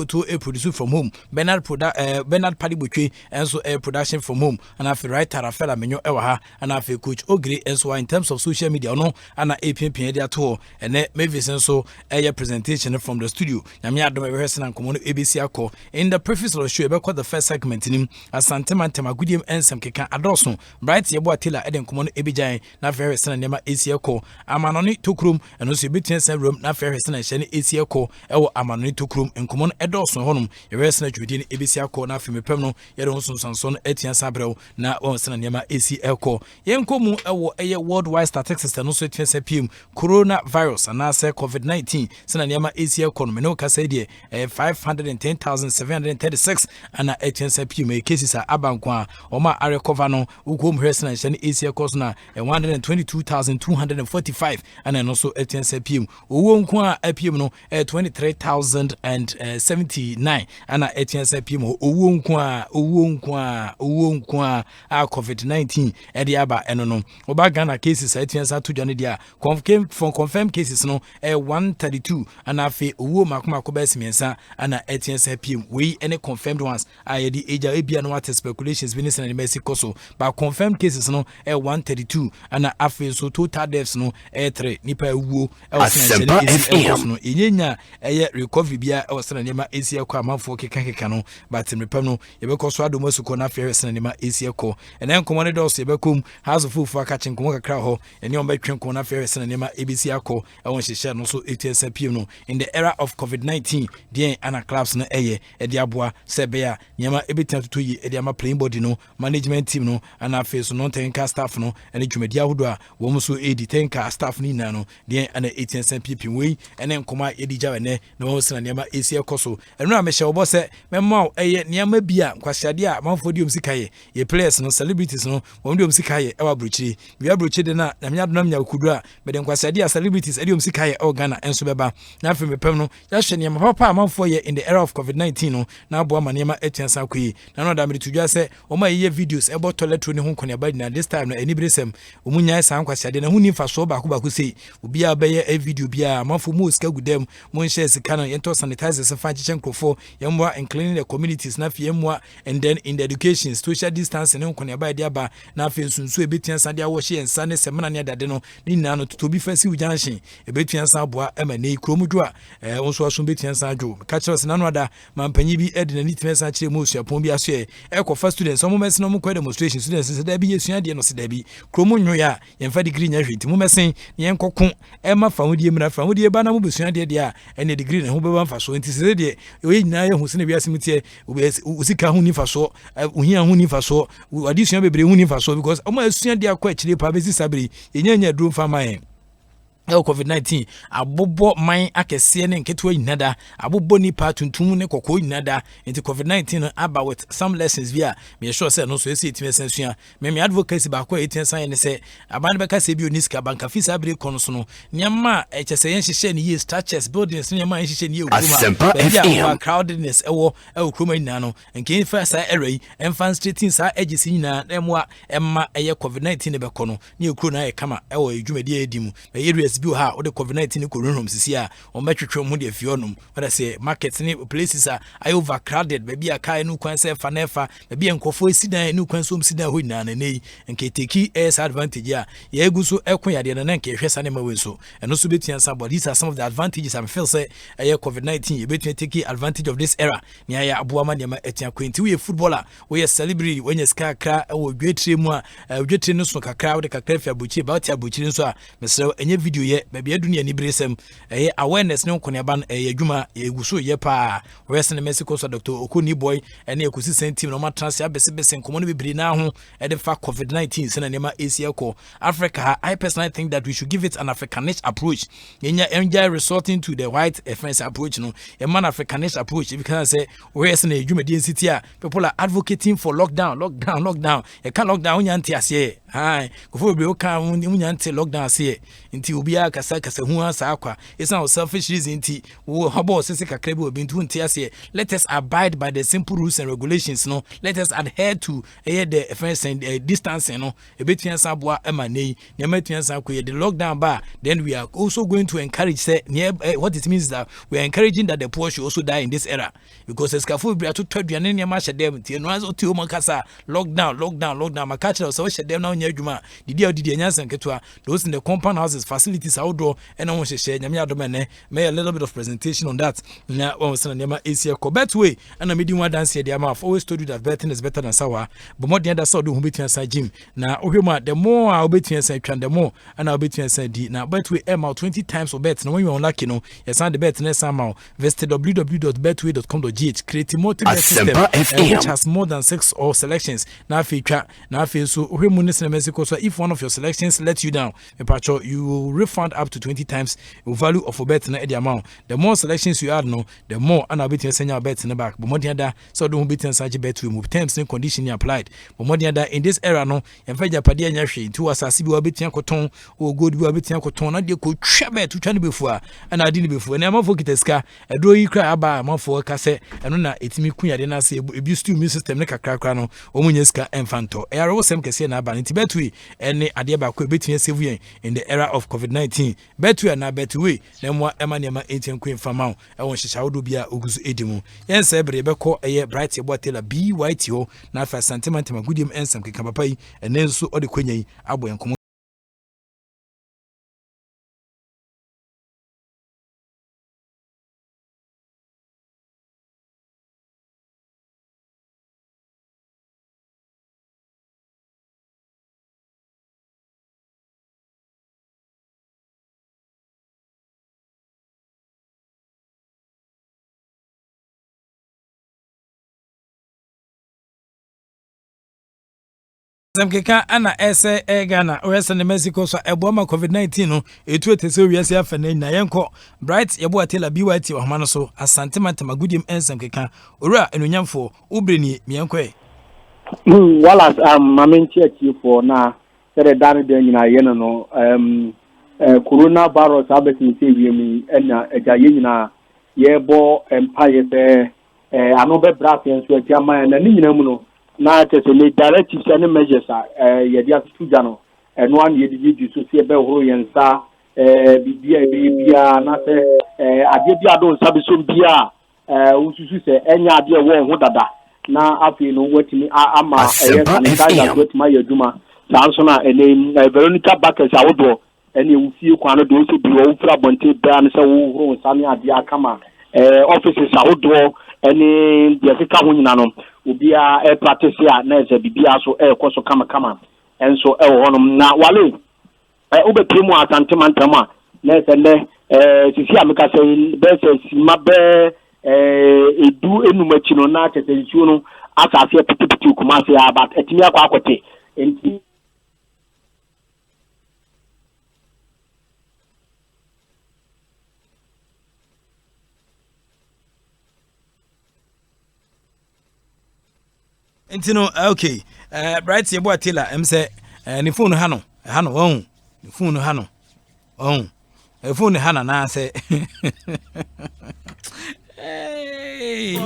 to a producer from home. Bernard Paddy Butwe and so a production from home. And after writer Rafaela Menyo Ewaha and after coach Ogre and so in terms of social media no and a APM tour and then maybe so a presentation from the studio. Namia do rehearsal and common ABC Ako. In the preface of the show about the first segment in him as Santema Temagudium and some Keka Adoson. Bright Yabo Tilla Eden Common Abijay, na very son Nema ACO. Amanoni took room and also between room na very son and Shani ACO. Ewo Amanoni took room and common Edoson Honum. A resonant within ABC Ako na Fimi Perno, Yadon Sanson, Etienne Sabro, na on San Nema ACO. Yenkomu Ewo a worldwide statistics and also TSPM coronavirus and NASA COVID-19. San Nema ACO, Menoka said 510,736 and TSPM cases are Abanqua, Oma Arekovano, Ukum Hersen and Shani ACO na 122,245 and then also TSPM. Uwonkwa APM no 23,079 and TSPM Uwonkwa COVID-19 Ediaba enono. Oba Ghana cases TSA to Janidia confirmed cases no 132 and afi Uwo Makuma Kobes Miensa and TSPM. We any confirmed ones are the age of no speculations business and Mexico so but confirmed cases no 132 and afi so total deaths no 3 nipa Uwo Asempa no inyenya recovery bia Australia nema Asia kwa manfo keka no but mepam no yebekọ so adomo suko na fere sene nema Asia ko enen komone dos yebekom house fufu aka chenko kakra ho ene on betwen ko na fere sene nema ABC akọ ewon hihye no so ETSPM no in the era of COVID-19 den ana clubs no eye ede aboa sebea nyama ebetia tutu yi ede ama playing body no management team no ana face no tenka staff no ene dwumadi ahodo a wo mo so edi tenka staff ni na no den ana ETSPM we ene nkoma edi jawe ne na wo sene nema Asia ko so enu a me hye obo se memma eye nyama bia kwasiade a manfodium sikaye ye players no celebrities no wondium sikaye ewa bruchiri bia bruchiri na nyamya donam nya kudu a mede kwasiade a celebrities edium sikaye o Ghana enso beba na afem mepem no ya hye nyama papa manfo ye in the era of COVID-19 no na abo ama nyama etiansa kwi na no da me tudwa se o ma ye videos ebo toilet ni ho konia badi na this time no anibresem omunya san kwasiade na huni fa so ba ko sei obi a be ye video bia manfo mu sika gudem mon share sika no yento sanitizers fa chichen krofo yemwa and cleaning the communities na fiemwa and then in the education social distancing no konia badi aba na fe sunsu ebetiansa dia wo hye ensa ne semana ne dade no ni na no tobi fasi ujanshin ebetiansa aboa ema ne kromudwo a onso aso betiansa adwo ka kire se nanu ada mampanyi bi edi na nitmesa kire mu suapon bi aso e ekofa students omo mesi no mo kwa demonstration students se da bi yesua de no se da bi kromu nwo ya yemfa degree nya hwenti mu mesi yen kokko ema fawudie mra fawudie ba na mo besua de a ene degree ne ho beba mfa so enti se de oye nyina ye hu se ne biase mutie usika hu ni fa so ohia hu ni fa so adisua bebre hu ni fa so because omo asua de akwa akire pa besi sabri yenya drum fa man COVID-19 abobo man akese ne nketo nyinada abobo ni pa tuntum ne kokko nyinada enti COVID-19 aba with some lessons via me sure say no so esi timesensua me advocacy ba kwa etensan ne se aban be ka se bi oniska banka fi sabre kono so no nyama echese yen hihye ne ye structures buildings nyama yen hihye ne ye ukuma crowdedness ewo kroma nyina no nke fa sa area enfan streeting sa edges nyina emwa emma eye COVID-19 ne be kono ne ekuro na ye kama ewo edwumadi edimu be bi ha o de COVID-19 ko runum sisi a o metwetwe mu de afionum wada say markets ni places are overcrowded baby aka enu kwan se fa nefa baby enkofo esidan enu kwan so msidan ho nyina nei nke teki is advantage a ye eguso ekon yade na nke hwesa ne mawe so eno so betian sa but these are some of the advantages I feel say COVID-19 ye between take advantage of this era ni aya aboa ma ne ma etian kwenti we footballer we celebrity when you ska kra o dwetre mu a dwetre no so kakra we kakra fi abuchi about abuchi nso a mesre enye video ye baby adunia ni bresem awareness ne nkonia ban adwuma eguso ye pa western Mexico so Dr. Okoni boy ene ekusi sentim no ma trans abese nkomo no bibiri na ho e fa COVID-19 se na nema Asia ko Africa. I personally think that we should give it an Africanist approach. Enjoy resorting to the white friends approach no a man Africanist approach because say western adwuma city a people are advocating for lockdown. You can't lockdown nyanti ase hi go for be o kan nyanti lockdown ase nti obi bia kasa hu asa akwa it's not selfish reason ti wo hobo sese kakra bi obi ntu ntia se let us abide by the simple rules and regulations no let us adhere to the first and distancing no ebetua saboa emanei ne metua sakoye the lockdown bar then we are also going to encourage say what it means is that we are encouraging that the poor should also die in this era because escafo bia to twaduane ne ma hyedem tie no aso ti o makasa lockdown makacha so hyedem na onya adwuma didi anyansa ketua those in the compound houses facilities outdoor and on hye nyame adom may a little bit of presentation on that na on sana nema AC ko betway and na medi one dance here dey I've always told you that betting is better than sour but more than that so do hu betua sa gym na ohwema the more I betua sa twan the more and I betua sa di na betway out 20 times for bet na when you unlucky no yes and the bet na somehow visit www.betway.com.gh create multiple system which has more than 6 or selections na feature na fe so ohwemu ne sene Mexico so if one of your selections lets you down you will refund up to 20 times the value of a bet na the amount the more selections you add no the more and I betua send your bet in the back but more than that so don't beat and bet we move terms and conditions applied but more than that in this era no emfa japade anya hwe nti wasase bi wabetia koton o gold bi wabetia koton na de ko twa bet twa ne befu a na ade ne befu na amafo kiteska edro yi kra aba amafo ka se eno na etimi kunyade na se ebi stu immune system ne kakra no omunye ska emfanto era wo sem kese na aba nti betwe ene ade ba ko ebetia save yen in the era of COVID-19 betwe na betwe na mo ema ne ma etien ku infama e won hyehyɛ wodo bia oguzu edimu yen se bre beko eye bright ebo tela BYT ho na fa sentiment magudiem ensam keka papa yi ene nso ode kwanya yi abo enkomo Zamkeka ana ese Ghana wese ne Mexico so ebo ma COVID-19 no etu etese wiase afane na yenko bright yebo atela BYT ohma no so asante mantamagudim ensamkeka owura enunyamfo ubreni miyenko Wallace mamenchi for na sere dane de nyina ye no coronavirus abeti se wiemi na ejaye nyina ye bo empire se ano be brass enso atiama na ni nyina mu no na tese le directives and measures ye dia tuja no eno an ye di so se be horo yensa bibia na se ade bia do nsa be so bia ususu se enya ade wo ho dada na afi no watimi ama sanitizer watimi yaduma sanso na Veronica Bakers awodo ene ewufie kwano do so bi wo fra bonte bra ne se wo horo nsane ade akama offices awodo ene de fika ho nyina no obia practice a na eze bibia so koso kama enso wo honom na wale obetemu asante mantama na eze ne sisi ameka se be se simabe edu enumachi no na tete nsuo no asase pipipi kumase about etimi akwa akote enti no okay bright yebo atela emse ni phone ha no won ni phone ha no won phone ha na se hey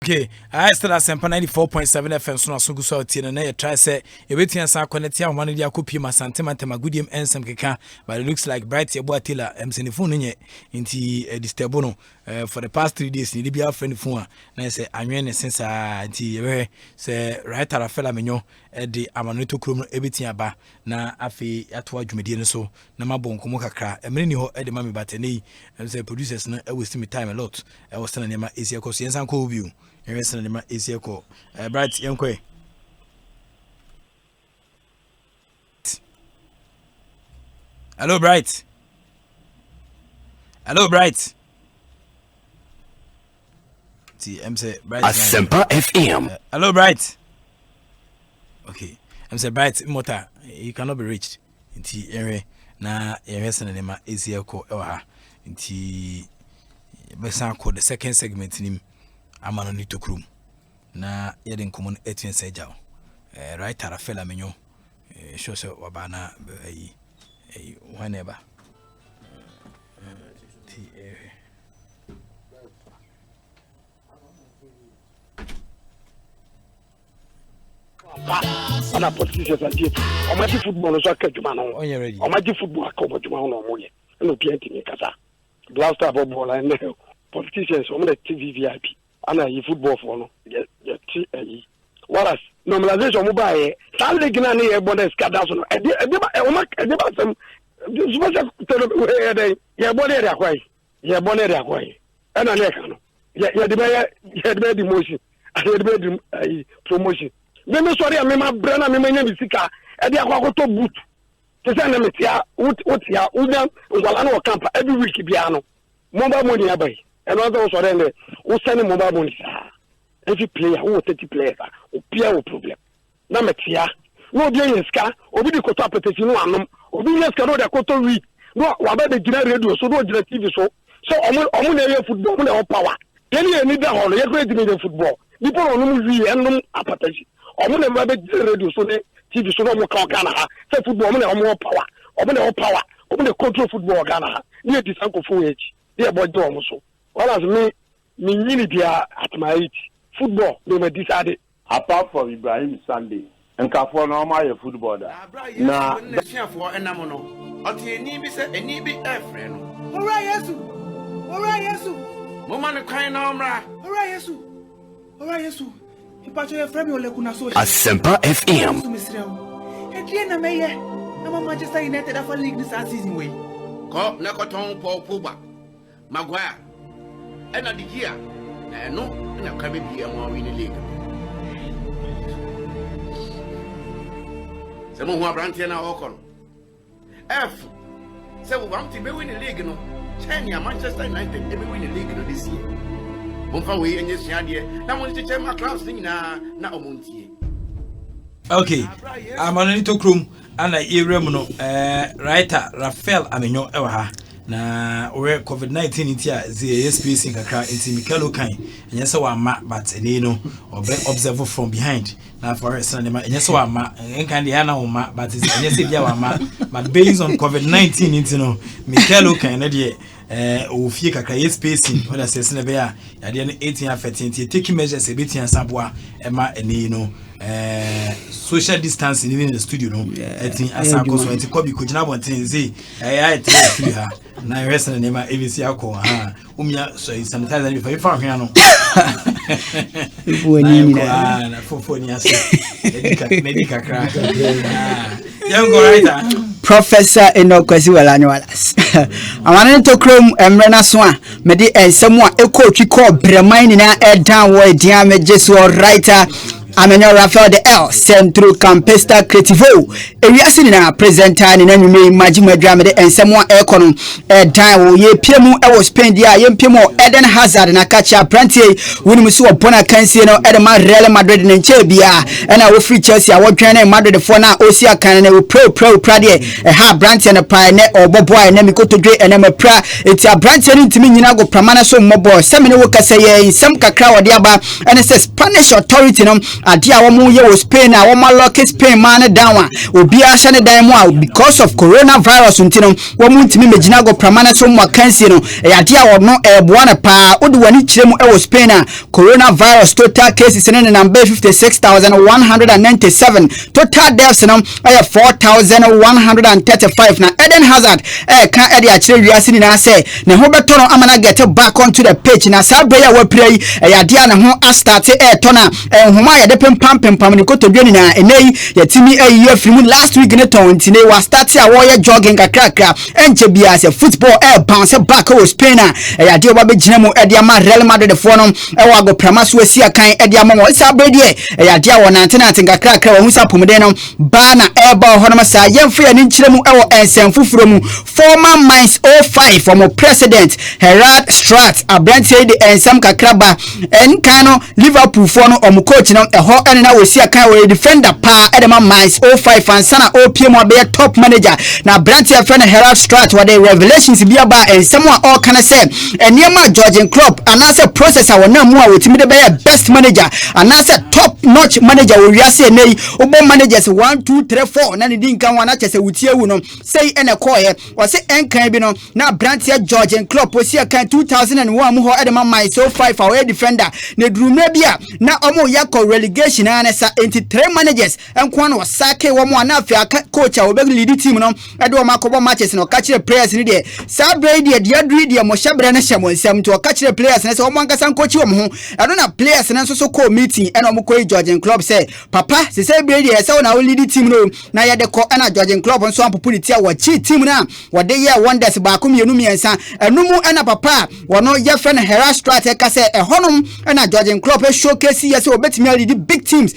Okay, I still Asempa 94.7 FM so na so gu so tie na ye try say e betia san connect ya one dia kopi ma santema tema goodiem ensem keka, but it looks like bright yebo atila msenifo no nye nti disturb no for the past 3 days ni bia friend phone na say anwen ne sensa nti ye say right Rafela menyo de amanoto krom no ebetia ba na afi ato adwumedie no so na mabonkomo kakra emre ni ho e de mami batene say producers no e waste me time a lot e was na nema esia koso yensan ko obiu yes, and is your call. Bright, young quay. Hello, Bright. Hello, Bright. See, I'm say Bright. Asempa FM. Hello, Bright. Okay, I'm say Bright. Mota, you cannot be reached. Inti ere na yes, and nema is your call. Inti besan call the second segment nim. Amano ni tokrum na yeden common etien sejaw right Rafela menyo show se wabana whenever ana politicians ati o ma di football so akadwuma no o ma di football akadwuma no mo ye no pnt ni kasa blaster ball and politicians o ma TV VIP ana yi football for no ye Wallace normalization mo ba ye tan league na ne ye bonus kada so no e ba sam super tele ye bonus akwai ye bonus akwai ana ne ka no ye de be motion ye de be promotion me sorry me ma brana me nya bisika e de akwakoto boot te say na metia wotia una ngwala na camp every week bia no mo ba mo ni abai and also sorry ne wo send mo ba mo ni sa every player who 30 players o pia o problem na metia no dey yeska obi di koto apetition no anom obi yeska no dey koto week no wa ba de gina radio so no gina TV so omo na ye football mo na o power any need that hall ye go di me football people on wi enum apetition omo na ba be radio so ne TV so no mo ka Ghana ha say football omo na omo power omo na control football Ghana ha ni di sanko fo echi dey bojo omo so Wallace me nyini dia at my age football they were decided apart from Ibrahim Sunday and Kafo no ma ye football da na for enamo no oti eni bi se eni bi efre no ora yesu mo man kwan na omra ora yesu ipacho ye frame ole kuna so Asempa FM. e na meye na Manchester United afa league this season way ko na koton Paul Pogba Maguire ena di gia na no na ka be bia mo win league se mo ho abrantie na okon F se wo bam ti be win league no China Manchester United be win league no this year mo fa we enye siade na mo ti chema clubs ni na omontie. Okay, amano to krum ana irem no writer Rafael amenyo ewa ha na we COVID-19 intia ze space kakra inti Mikelo kan enye se wa ma but ene no obe observe from behind na for example enye se wa ma enkan dia na wo ma but enye se bia wa ma but based on COVID-19 inti no Mikelo kan na de ofie kakra spacing whether say se na be ya de no 18 afetin take measures e betia saboa ema ene no social distancing even in the studio no etin asako so enti kobi ko gina bonten ze ai tiri ha na rest na nema ABC akọ ha umia so sanitizer ni fa hwan no Buonini na fofoni ase medical crack young writer Professor Enokwesi Wallace amana to krom emre na so a me de ensem a ekotwi ko breman ni na edan wo edian me jesu writer Amenyo Rafael de L Centro Campesta Creativo ewiase ni na presenter ni na nwume magima dwame de ensem a ekono edan wo ye piemu e wo Spain dia ye piemu Eden Hazard na kacha prantie woni so opona kansie no Edema Real Madrid ne nche bia e na wo free Chelsea a wo dwan na Madrid fo na osi akan na wo pro de e ha brantie na pa ne oboboy na mikotodwe e na mapra eti brantie ni ntimi nyina go pramana so mmobo se me ne wo kasa ye nsem kakra wo de aba ene se Spanish authority no adia womo ye wo Spain a womo lock Spain man down obi a hye ne dan mu a because of coronavirus ntino womo ntimi megina go pramana so mo kansi no adia wono eboa na pa odi wani kiremu e wo Spain a coronavirus total cases in the number 56,197 total deaths no 4,135 na Eden Hazard kan edi a kire wiase ni na say ne ho beto no amana get back onto the pitch na sabreya wa pray yadia na ho astart tona nhoma ya de pempam ni kotodwe ni na enei yatimi afirimu last week ne ton ntine wa start a wo ye jogging kakrakra enche bia se football bounce back o Spain a yadia wa be gina mu edi ama Real Madrid fo no wa go prama so asia kan edi ama mo sabrede yadia wo nantenante kakrakra wo husa pomde no ba na eba ho no sa yemfa ya ni nkire mu wo ensem fufuro mu former Mines 05 from president Gerard Strat abrantie de ensem kakraba enkano Liverpool for no coach no eho ene na wo sia kan wo defender pa edema Mines 05 ansana opm be top manager na abrantie friend Gerard Strat what the revelations bi aba ensem a all can say eniema Georgian Klopp anase processor wona mu a wotimi de be best manager anase top notch manager wo wiase nei obo managers 1 2 3 4 na ne din kan wana chese wutie wu no say ene koye o se enkan bi no na Brantia Georgian Klopp o sia kan 2001 mu ho edema Mines 05 away defender ne drume bia na omo yakọ relegation anasa 3 managers enko na wasake womo anafia coach a obe lead team no ede o makobo matches no catch the players ni de sabre de adri de mo hyebre na hyemonsem to catch the players na se omo ankasa coach wo mo ado na players na so call meeting ena omo ko Georgian Klopp say papa se sabre de se na lead team no na ye de ko na Georgian Klopp nso ampopoliti a wa chi team na wa de ye wonders ba ko mienu miensa enumu ena papa wono ye friend Gerard Strat ka say ehonum ena Georgian Klopp showcase yes obetimi lead big teams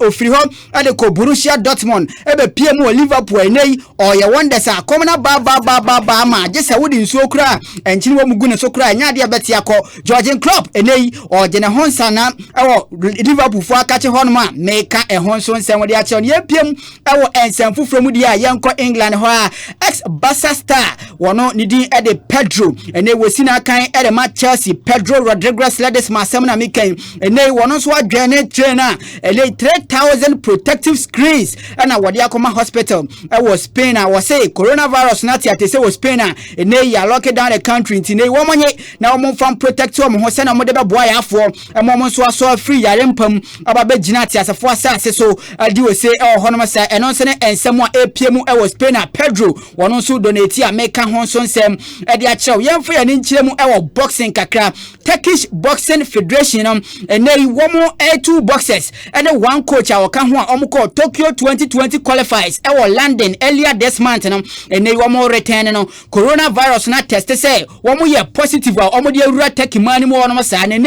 ofiri ho ade ko Borussia Dortmund ebe PM o Liverpool enei o ye wonders a komna ba ma je se wodi nsuo kura enchini wo mugu ne so kura nya de betia ko Georgian Klopp enei o je ne honsa na ewo Liverpool fo akache honum a meka ehonso nsem wodi ache on ye PM ewo ensem fufuro mu dia yenko England ho a ex Barca star wono ni din ede Pedro ene wosina kan ede ma Chelsea Pedro Rodriguez Ledes masem na mikan ene wono so adwane trainer ele 3,000 protective screens na wodi akoma hospital was Spain I was say coronavirus na ati say was Spain ene ya lock down the country ntine wo monye na wo fam protect wo ho se na mo de beboa ya afo mo so aso free yare mpam aba be gina ati asafo asase so adi we say hono sa eno se ne ensem a apm was Spain Pedro wono so donate America ho so nsem edi a chew yemfa ya ni nkiremu boxing kakra Turkish Boxing Federation ene womo 2 boxers ene one coach a waka ho a omko Tokyo 2020 qualifiers London earlier this month ene womo return no coronavirus na test say womo ye positive a omo de awura Turkey man mu wono sa ne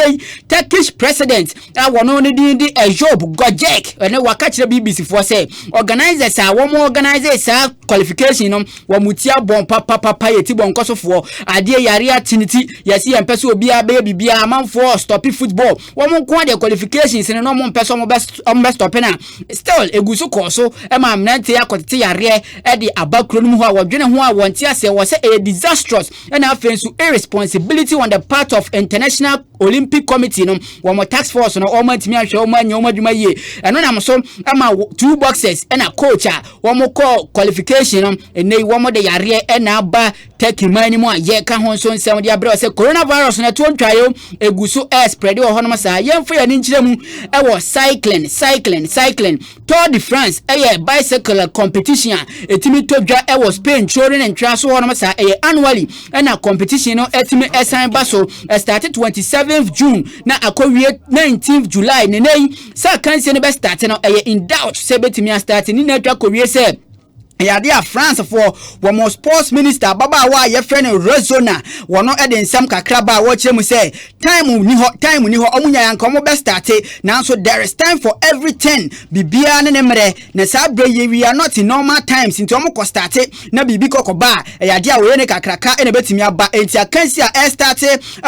Turkish president wono ne din di Job Gojek ene waka kire BBC for say organizers a womo organizers a qualification no womutia bon papa yeti bon kosofo ade yare atiniti yesi empese obi a bibia amanfo stop football womo ko de qualifications ne no mo mpese mo best stop na still eguso koso e ma mnante yakotete yare e de abakro no ho a wodwene ho a wonte ase wo se a disastrous and offensive irresponsibility on the part of International Olympic Committee no womo task force no o mantimi ahwe o manya o madwuma ye eno na so ama 2 boxers and a coach a womo ko qualification no enei womo de yare e na aba Turkey man mu a ye ka ho so nsem de abre se coronavirus na to ntwayo eguso spread wo hono sa yemfa ya ni nkiremu e wo cycling Tour de France e bicycle competition etimi todwa e wo Spain chorin and traso hono sa e annually e na competition no etimi esan baso started 27th June na akowie 19th July nenei sa kanse ne be start no e in doubt se betimi start ni na twa kowie se Yadia France for one sports minister baba wa ye friend Rezona wono eden sam kakraba wo chemu say time ni ho omunya yanka omo be start now so there is time for everything bibia ne nemre na sabre ye we are not in normal times into omo ko start na bibi kokoba yadia wo ye ne kakraka ene betimi aba enti akansi a start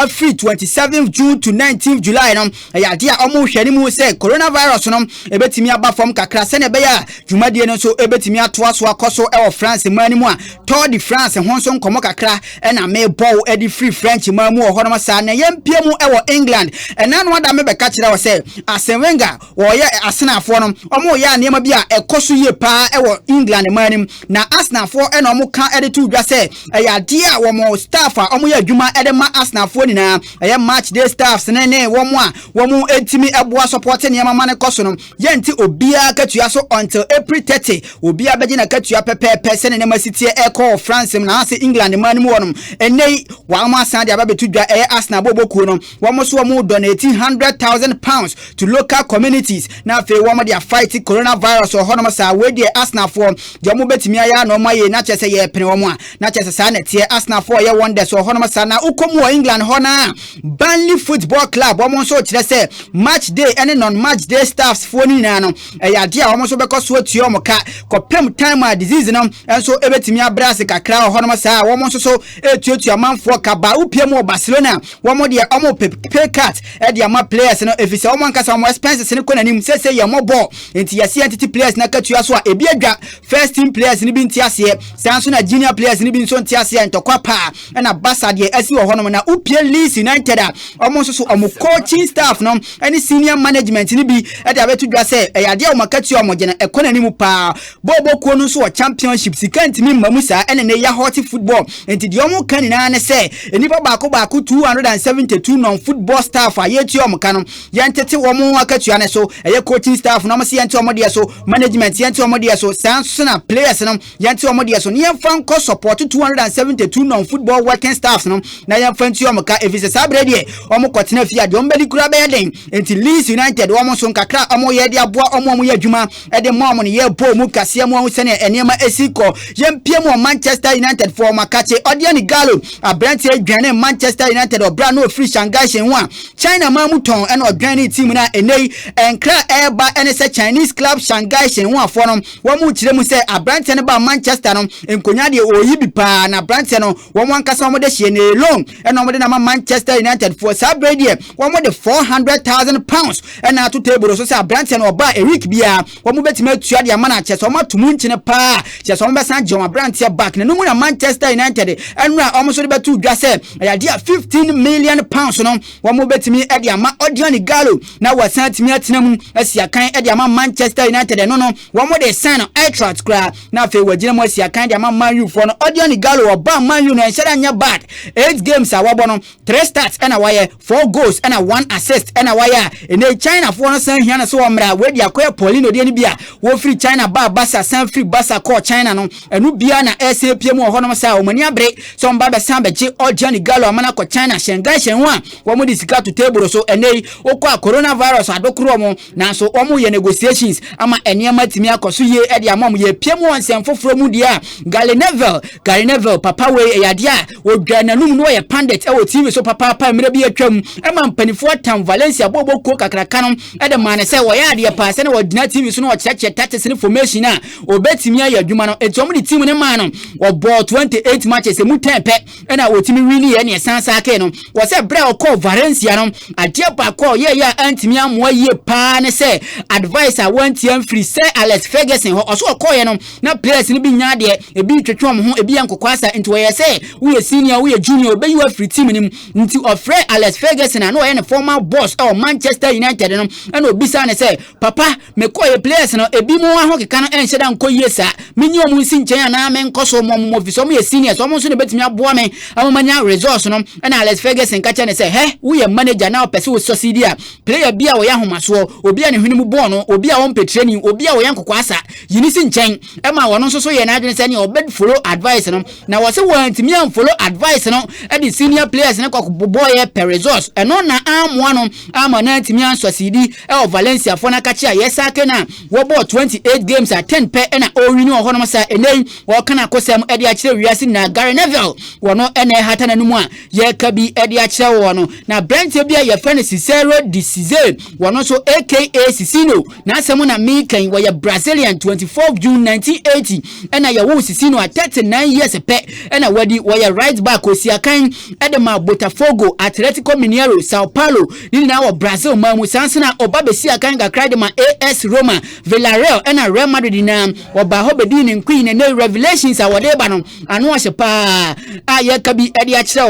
free 27th June to 19th July no yadia omo hwani mu say coronavirus no ebetimi aba from kakra se ne be ya dwumadie no so ebetimi atoa so koso e France mani mu a Tour de France ho nso nkomo kakra e na me ball e di free French mamu ho no sa na yempie mu e wo England e na no da me be ka kire wo se Asenwenga wo ye Arsenalfo no omo ye anema bi a ekoso ye pa e wo England mani na Arsenalfo e na omo ka e de tu dwa se e ya de a wo mo staff a omo ye adwuma e de ma Arsenalfo ni na e match day staffs ne wo mo a wo mo etimi eboa support ne mama ne koso no ye nti obia katua so until April 30 obia beje na katua pepepe se ne masiti e call France na ase England mani mu wonum enei wa ma san de ababetu dwa e Arsenal boboku no wo mo so wo mo donate £100,000 to local communities na fe wo mo de fight coronavirus or hono sa we de Arsenal for de mo betimi aya no ma ye na chese ye pene wo mo a na chese sa na tie Arsenal for ye wonder so hono sa na ukomu England hona Burnley Football Club wo mo so kire se match day and non match day staffs for ni na no e ya dia wo mo so be ko so tio mo ka kopem time a disease no enso ebetimi abrase kakra hono sa wo mo so etuatua manfo ka ba upiem o Barcelona wo mo de omo pay cut e de ama players no efise wo mo nkasa mo expenses ne konanim sese ye mo ball enti yesi entity players na katua so a ebi adwa first team players ni bi ntiase sanso na junior players ni bi nso ntiase ntokwa pa na Barca de asi wo hono na upie Leeds United a omo so omo coaching staff no any senior management ni bi e de abetu dwa se e yade o makatua omo gena e konanim pa bobo ko no so o championship sikanti mi mamu sa ene ne ya hot football enti de omo kan na ne se enipa baako 272 non football staff a yeti omo kan yentete omo akatua ne so eye coaching staff no mo se yenti omo de so management yenti omo de so sanso na players no yenti omo de so ne yemfa nko support 272 non football working staffs no na yemfa nti omo ka efise sabre de omo kotena fia de ombeli kura be den enti Leeds United omo so nkakra omo ye de aboa omo ye adwuma e de mo ne ye bo mu kase mu se ne enema esiko yempie mu Manchester United for makache odiani Gallo abranti adwane Manchester United obra no free Shanghai Shenhua China mamuton and odwane team na enei enkra eba ene se Chinese club Shanghai Shenhua for no wo mu kire mu se abranti ne ba Manchester no enkonya de oyibi pa na abranti no wo mu ankasa mo de hie ne loan eno mo de na Manchester United for sabrede wo mo de £400,000 ena to table so se abranti no oba Eric bia wo mu betime atua de amana che so ma tumu nchine pa che so mo be san John abranti back ne no mu na Manchester United enra omo so de betu dwa se ya dia £15 million no wo mo betimi e dia ma Odiani Gallo na wasan timi atena mu asiakan e dia ma Manchester United no wo mo de sign Eintracht kra na fe wagina mo asiakan dia ma Man U for no Odiani Gallo oba Man U no enshara nya bad 8 games a wabo no 3 starts and a wire 4 goals and a 1 assist and a wire in China for no san hia na so omra we dia koya Paulino de ni bia wo free China ba Barca san free Barca call China no enu bia na SAP mu ho no sa o mani abre so mba be san be che Odiani Gallo amana ko China Shanghai Shenhua wo mo disika to table so enei okwa coronavirus adokro mo na so omo ye negotiations ama eniema timi akoso ye e dia mom ye pie mu onsem foforo mu dia Gary Neville papa we ya dia odwananum no ye pandit e wo TV so papa mire bi atwam ema mpanifo tam Valencia bobo ko kakraka no e de mane se wo ya dia pa se ne wo dina TV so no wo cheche tactics information a obetimi ya adwuma no etom di team ne man no wo ball 28 matches e mu 10 pe e na wo timi win ye ne sansa ke no wo se bre o call Valencia no adia pa call ye ya antimi amoa ye pa ne se advisor wantiam free say Alex Ferguson ho so call ye no na players ni bi nya de e bi twetwom ho e bi ankokwasa nti wo ye se wo ye senior wo ye junior be you free team nim nti ofre Alex Ferguson na no ye ne former boss of Manchester United no and obisa ne se papa me call ye players no e bi mo ho keka no enhye da nko ye sa menyi o mu nsi nchen na me nkoso mo office mo ye senior so mo so ne betimi aboa me amanya resource no and Alex Ferguson ka che ne se he wo ye manager na opese wo succeed a player bia wo ya homaso obi a ne hwene mu ball no obi a won pe training obi a wo ya nkokwasa yini si nchen e ma wono so ye na adwene se ne obed follow advice no na wo se wo ntimi am follow advice no e di senior players ne kokobo ye per resource e no na amwa no ama na ntimi an succeed e o Valencia fo na ka che yesa ke na wo ball 28 games at 10 pe e na o wini o hono sa enei wo kana kosem e di a kire wiase na Gary Neville wono ene hata na numu a ye ka bi e di a kire wono na Brent bia ye fene Cicero di Cize wono so aka Cicino na asemu na mi kan wo ye Brazilian 24 June 1980 ena ye wo Cicino at 39 years pe ena wadi wo ye right back osiakan edema Botafogo Atletico Mineiro Sao Paulo ni na wo Brazil mamu sansana oba besi akan ga krade ma AS Roma Villarreal ena Real Madrid na oba hobedin queen and no revelations are whatever no anu ase pa ya ka bi ade a kire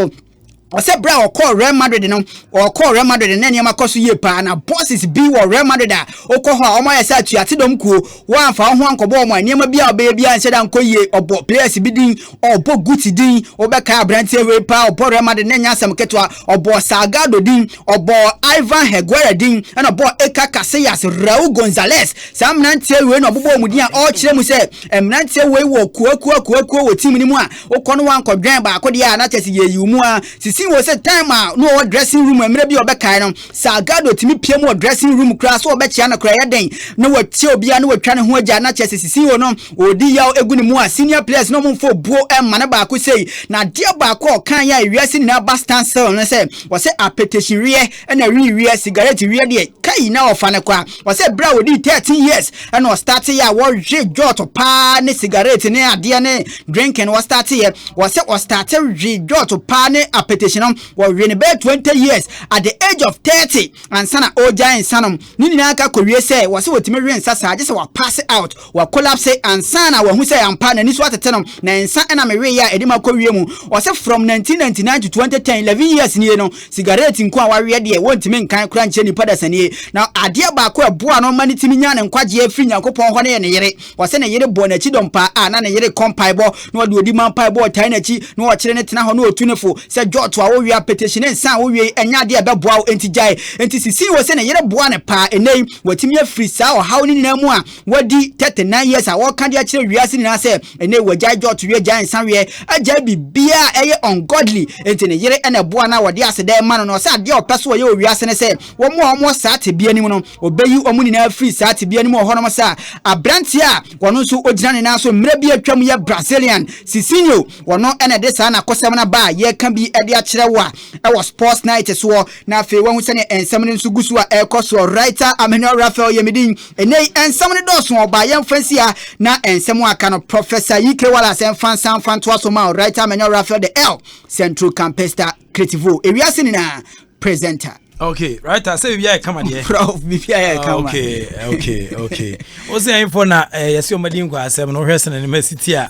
o say bra or call Real Madrid no or call Real Madrid and then makoso ye pa na bosses be or Real Madrid okọ ho o ma yesa tuate dom ku wan fa ho ankobo o ma niam bia oba bia nse da nkoye obo players bi din obo guti din obeka abrantie we pa obo Real Madrid na nya asem ketwa obo Salgado din obo Ivan Higuera din and obo Eka Casillas Raul Gonzalez sam nantie we no obo mu din a o kire mu se emnantie we wo kuakuakuakuo wo team ni mu a okọ no wan kodwan ba akode a na chese ye yimu a sisi was a time no dressing room and maybe obeka no Salgado timi piem wo dressing room kra so obechia na kra yeden no watie obi a no watwa ne ho agya na chese sisi wo no odi yaw egu ne mu a senior players no mfo buo emane ba ko sei na de ba ko kan ya wiase ni na bastan sell no say was a petition re na re cigarette re de kai na ofa ne kwa was a bra odi 13 years and was start ya wo je jot pa ne cigarette ne ade ne drinking was start here was start je jot pa ne a petition was really about 20 years at the age of 30 and sana oja and sanum nini na aka kowie say was what me re nsasa just wa pass out wa collapse and sana wa hu say ampa na ni so atetenom na nsa na me re ya edima kowie mu was from 1999 to 2010 11 years ni no cigarette nko a wa re de wontimi nkan kura nche ni pada sane na ade ba ko eboa no mani timi nya ne nkwaje afri nyakopon ho ne ne yere was na yere bo na chi dompa a na yere kompai bo na de odi man pai bo tai na chi na wo kire ne tena ho na otunefo say jot wa wo wi petition ensan wo wi enya de be boa enti jai enti sisi wo se na yere boa ne pa enei watimi afri sa o haw ni na mu a wadi 39 years a wo kan de akire wiase ni na se enei wajai jot wi jai ensan wi aja bibia eye ungodly enti ne yere ena boa na wode aseda ma no se ade opeso ye wiase ne se wo mo sa te bia ni mu no obeyi omu ni na afri sa te bia ni mu ho no sa abranti a wono so ogina ne na so mra bia twam ye Brazilian Sisinho wono ena de sa na kosem na ba ye kan bi ade akire wa e was Sportsnite so na fe wo hu se ne ensem ne nso gusu a ekoso writer Amenyo Raphael Yemidin enei ensem ne doso oba ye mfansia na ensem aka no Professor Ike Wallace enfansan fanto so ma writer Amenyo Raphael the L Central Campesta Creativo ewiase ni na presenter. Okay, right. I say we are coming here. Prof, we are coming. Okay. What's the info na? Yes, you madin kwa asem no hwese na university a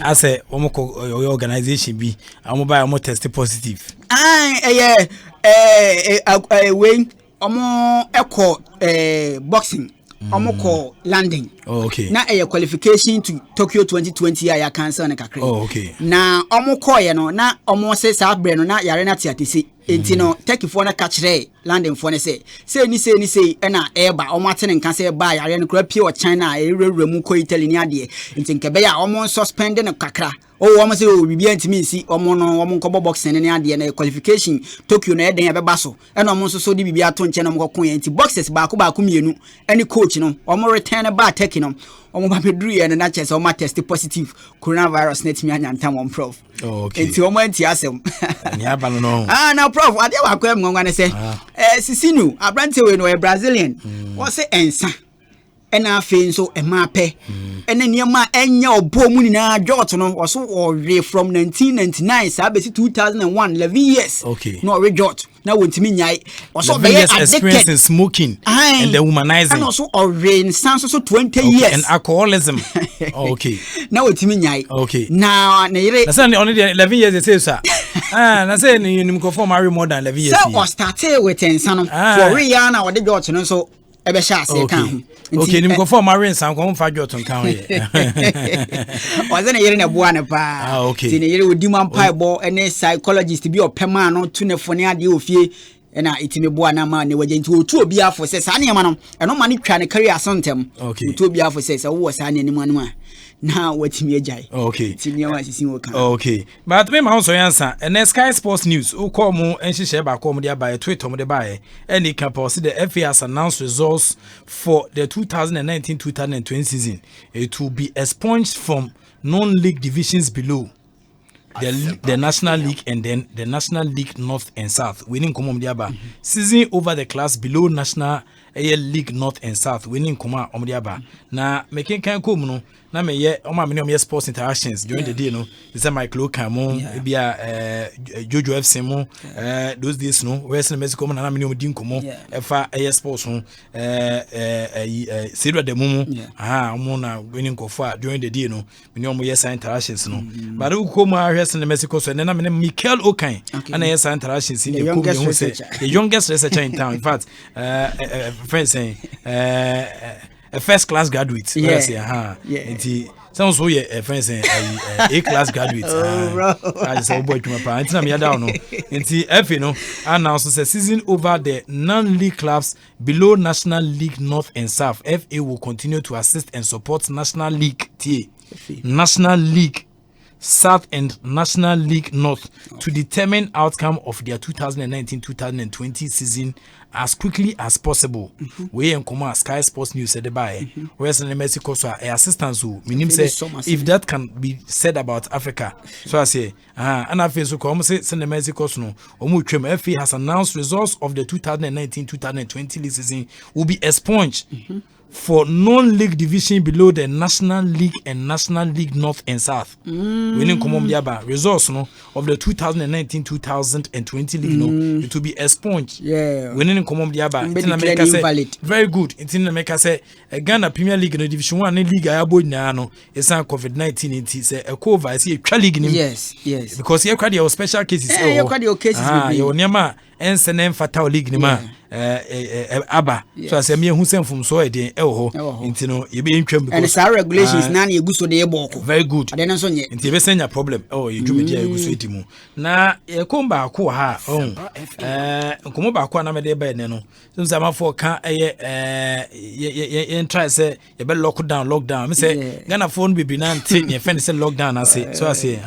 ase omoko organization bi amoba amo test positive. We omo echo boxing. Omoko landing. Okay. Na qualification to Tokyo 2020 ya cancer na kakre. Okay. Na omoko ye no na omo se sa bre no na yare na tiatisi. Enti no take for na kachre landing for ne say ni say na eba omo atene nka say ba yare no kra pie o China ewura mu ko Italy ni ade. Enti nke be ya omo suspend na kakra. Omo say o bibia ntimi nsi omo nko boxing ne ade na qualification Tokyo na eden ya beba so. E na omo so di bibia to nche na mo kokon enti boxers ba ko mienu any coach no omo return ba take no omo ba pedru ye na chese omo test positive coronavirus net mi anya ntam on Prof. Okay. Enti omo anti asem. Ni aba no. Na Prof ade wa kwa ngwa ne se Sisinu abrante we no Brazilian wo se ensa ena afi nso emape ena niema enya obo mu ni na jot no wo so ore from 1999 sa be 2001 11 years. Okay. No ore jot na wontimi nyai wo so be experience in smoking and the womanizing and also ore sans so 20 years and alcoholism. Okay. Na wontimi nyai. Okay. Na yire na say only 11 years they say sir. Na say ni go for marry more than 11 years. So started with ensa no for real na wo de jot no so ebe sha ase kan. Okay, nim go for marry ensa ko mfa jot kan ye. Was na yire na boa ne pa. Okay. Ti ne yire odi man pai bo ene psychologist bi opema no tu ne fone ade ofie ena itime boa na ma ne waje nti otu obi afo se sa ne ma no eno ma ne twa ne career asontem. Okay. Otu obi afo se wo sa ne nim anu a na watimi ajai. Okay. Timi wa sisi wo kan. Okay. But me ma so yansa and Sky Sports News o call mu enhihye ba ko mu de ba Twitter mu de ba any can post the FA has announced results for the 2019-2020 season. It will be expunged from non-league divisions below the National League and then the National League North and South. Winning come mu de ba season over the class below National league north and south winning koma omdiaba na making kan kom no na me ye o ma me no sports interactions during the day no they say Michael Okamo bia Jojo FC mo those days no West Mexico na me no din komo efa sports no Cedra de Mumu omo na winning kofa during the day no me no yes interactions no but who come West Mexico so na me Michael Okan and yes interactions in the youngest researcher in town in fact friends saying a first class graduate. Sounds so a friend saying a class graduate. I just saw boy to my parents. I'm here down. Announces a season over the non-league clubs below National League North and South. FA will continue to assist and support National League National League South and National League North to determine outcome of their 2019-2020 season as quickly as possible. We in Kuma Sky Sports News said by whereas in Mexico so assistance who meaning say if that can be said about Africa. So I say and I feel so come say send Mexico no Omu FA has announced results of the 2019-2020 league season will be expunged for non-league division below the National League and National League North and South. Winning common results no of the 2019-2020 league no it will be expunged. Winning common invalid. Very good. It's in America say Ghana Premier League no Division 1 league ayabo na no it's COVID-19 it say a cover I see a league name. Yes. Because here quite your special cases. Here quite your cases. Your nyama ensenem fatal league ni ma aba so as me hu sem from so e den ho intino ye be ntwam because and sar regulations na ye guso de eboko very good ade na so nye nti be senya problem ye dwumedi ye guso etimu na ye komba ko ha nkomo ba ko na me de ba ne no so samafo ka ye try say ye be lockdown me say Ghana phone bibi na nti ye fend say lockdown ase so ase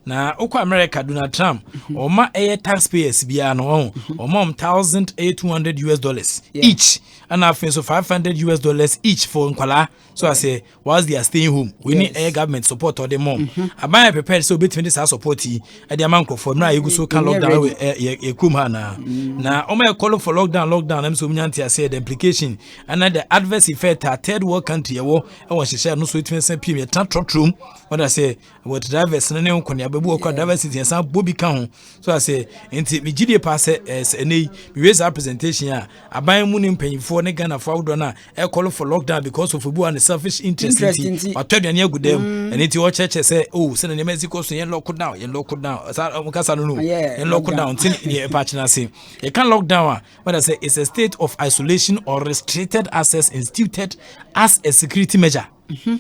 na okwa America Donald Trump o ma taxpayers bia no $1,800 each, and I think so $500 each for Nkwala. So I say, whilst they are staying home, we need air government support or the mom. I buy prepared so between this support at the amount for now. You go so can lockdown a kumana. Now, my call for lockdown. I'm so many I say the implication and the adverse effect at third world country. I want to share no sweet period. Tank room. What I say, what drivers and no diversity and some bobby count. So I say, into me GD pass as any raise representation. I buy money paying for Negana for Donna. I call for lockdown because of Ubu and selfish interest. I tell you, good them and it's your church say, oh, send an Mexico so you lock down. And lock down. And lock down. In partner say, you can't lock down. What I say is a state of isolation or restricted access instituted as a security measure.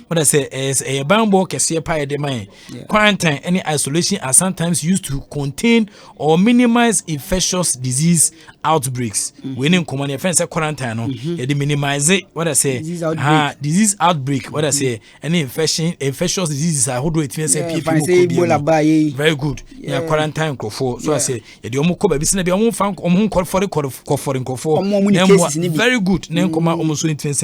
What I say is a bamboo can pie de mine. Quarantine, any isolation are sometimes used to contain or minimize infectious disease outbreaks. When in common offense quarantine, it minimize it. What I say, disease outbreak. What I say, any infectious diseases are hold it. Very good. Yeah, quarantine for. So I say, the omuko baby sina be omu fan omu call for very good. Name come almost so intense.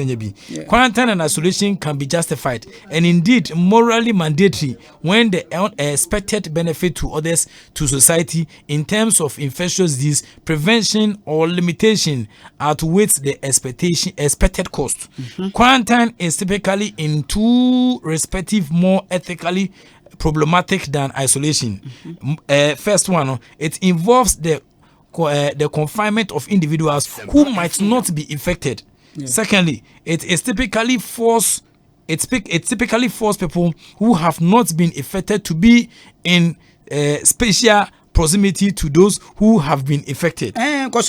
Quarantine and isolation can be justified and indeed morally mandatory when the expected benefit to others to society in terms of infectious disease prevention or limitation outweighs the expected cost. Quarantine is typically in two respective more ethically problematic than isolation. First one, it involves the confinement of individuals who might not be infected. Secondly, it typically forces people who have not been affected to be in spatial proximity to those who have been affected. Very good.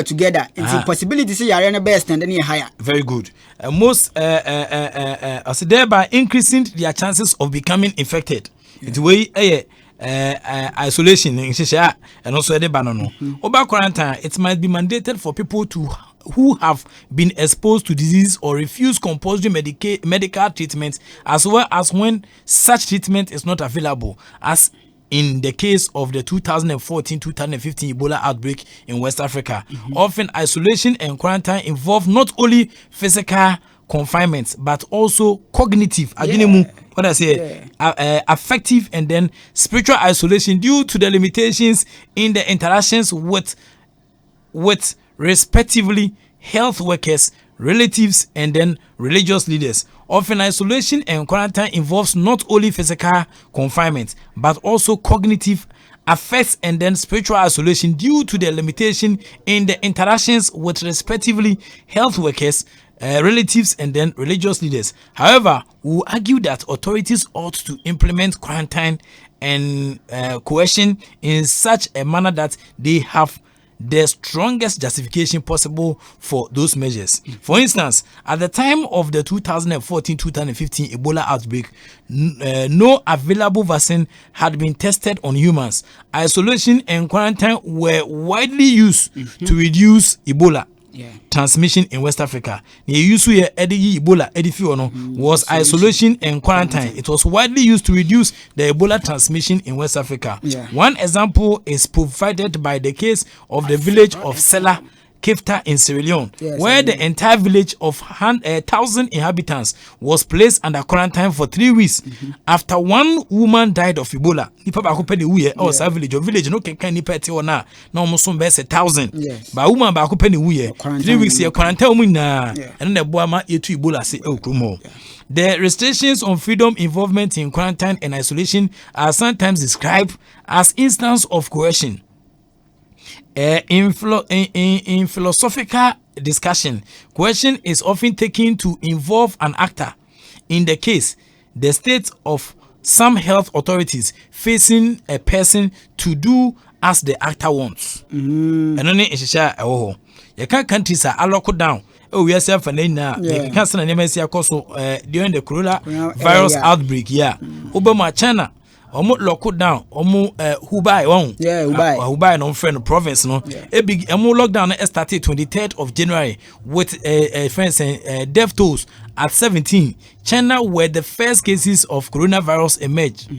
Together. It's possibility say yare na best and then higher. Very good. Most as thereby increasing their chances of becoming infected. It's way isolation and also the banana. Over quarantine, it might be mandated for people who have been exposed to disease or refuse compulsory medical treatment, as well as when such treatment is not available, as in the case of the 2014-2015 Ebola outbreak in West Africa. Often isolation and quarantine involve not only physical confinement but also cognitive what I say, affective and then spiritual isolation due to the limitations in the interactions with respectively health workers, relatives, and then religious leaders. Often isolation and quarantine involves not only physical confinement but also cognitive affects and then spiritual isolation due to the limitation in the interactions with respectively health workers, relatives, and then religious leaders. However, we will argue that authorities ought to implement quarantine and coercion in such a manner that they have the strongest justification possible for those measures. For instance, at the time of the 2014-2015 Ebola outbreak, no available vaccine had been tested on humans. Isolation and quarantine were widely used to reduce Ebola transmission in West Africa. The use here Ebola was isolation and quarantine. It was widely used to reduce the Ebola transmission in West Africa. One example is provided by the case of the village of Sela Kefta in Sierra Leone, where the entire village of 1,000 inhabitants was placed under quarantine for 3 weeks after one woman died of Ebola. Village no can nipa te ona na almost 1,000. But woman ba ko penny wuye 3 weeks here quarantine na and the boy ma etu Ebola say okrumo. The restrictions on freedom involvement in quarantine and isolation are sometimes described as instance of coercion. In philosophical discussion, coercion is often taken to involve an actor. In the case, the state of some health authorities facing a person to do as the actor wants. And only in Shisha, you can't countries are locked down. Oh, we are self and then you can't send an MSC during the coronavirus outbreak. Obama, China. Omo lock down omo Hubei Hubei no friend province no e big omo lockdown started 23rd of January with friends death tolls at 17. China, where the first cases of coronavirus emerged,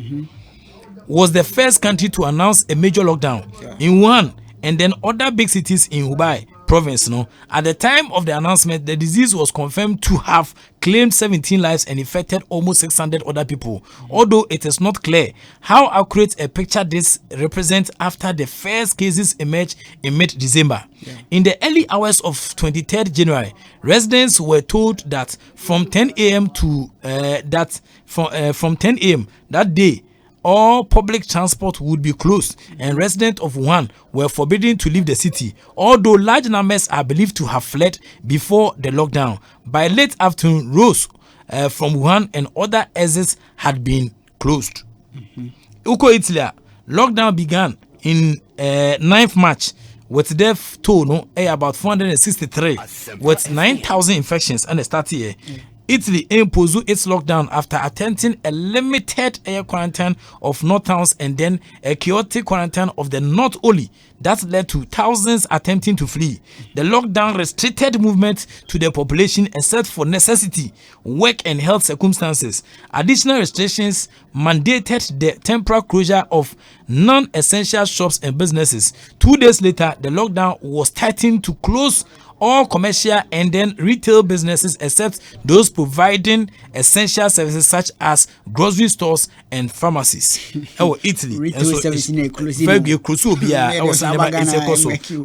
was the first country to announce a major lockdown in Wuhan and then other big cities in Hubei province. At the time of the announcement, the disease was confirmed to have claimed 17 lives and infected almost 600 other people. Although it is not clear how accurate a picture this represents after the first cases emerged in mid-December. In the early hours of 23rd January, residents were told that from 10 a.m. from 10 a.m. that day, all public transport would be closed and residents of Wuhan were forbidden to leave the city, although large numbers are believed to have fled before the lockdown. By late afternoon, roads from Wuhan and other exits had been closed. Italy, lockdown began in 9th March with death toll about 463 with 9,000 infections and start here. Italy imposed its lockdown after attempting a limited air quarantine of north towns and then a chaotic quarantine of the north only that led to thousands attempting to flee. The lockdown restricted movement to the population except for necessity, work and health circumstances. Additional restrictions mandated the temporary closure of non-essential shops and businesses. 2 days later, the lockdown was tightened to close all commercial and then retail businesses except those providing essential services such as grocery stores and pharmacies. Italy. Retail services in very close to be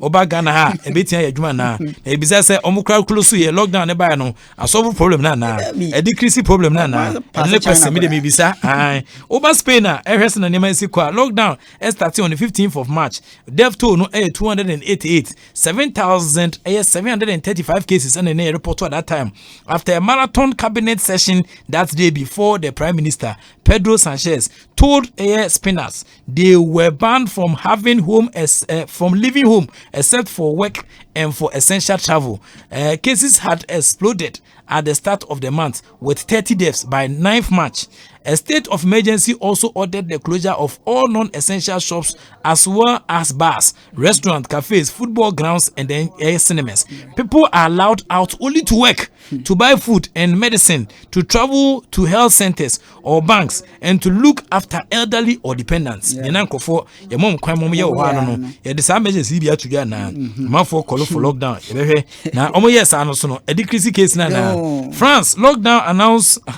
Oba Ghana ha ebetia adwuma na ebisa say omukra close here lockdown ne ba no asolve problem na a decrease problem na and person me dey ebisa Oba Spain na ehwese na nema isi kwa lockdown starting on the 15th of March. Death toll no 288 735 cases and a report at that time after a marathon cabinet session that day before the Prime Minister Pedro Sanchez told air spinners they were banned from having home from leaving home except for work and for essential travel. Cases had exploded at the start of the month with 30 deaths by 9th March. A state of emergency also ordered the closure of all non-essential shops as well as bars, restaurants, cafes, football grounds, and then cinemas. People are allowed out only to work to buy food and medicine, to travel to health centers or banks, and to look after elderly or dependents. Yenankofo, your mom kwam mom ye wa no. Ye the same emergency bi atudwa na. Man for call for lockdown. Na omo yes ano so no. E decrease case na. France lockdown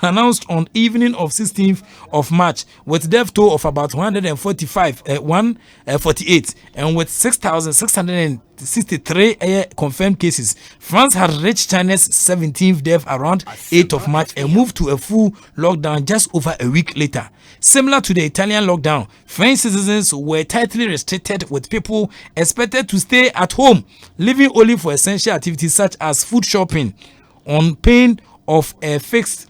announced on evening of 16th of March with death toll of about 148 and with 6,663 confirmed cases. France had reached China's 17th death around 8th of March and moved to a full lockdown just over a week later. Similar to the Italian lockdown, French citizens were tightly restricted, with people expected to stay at home, living only for essential activities such as food shopping, on pain of a fixed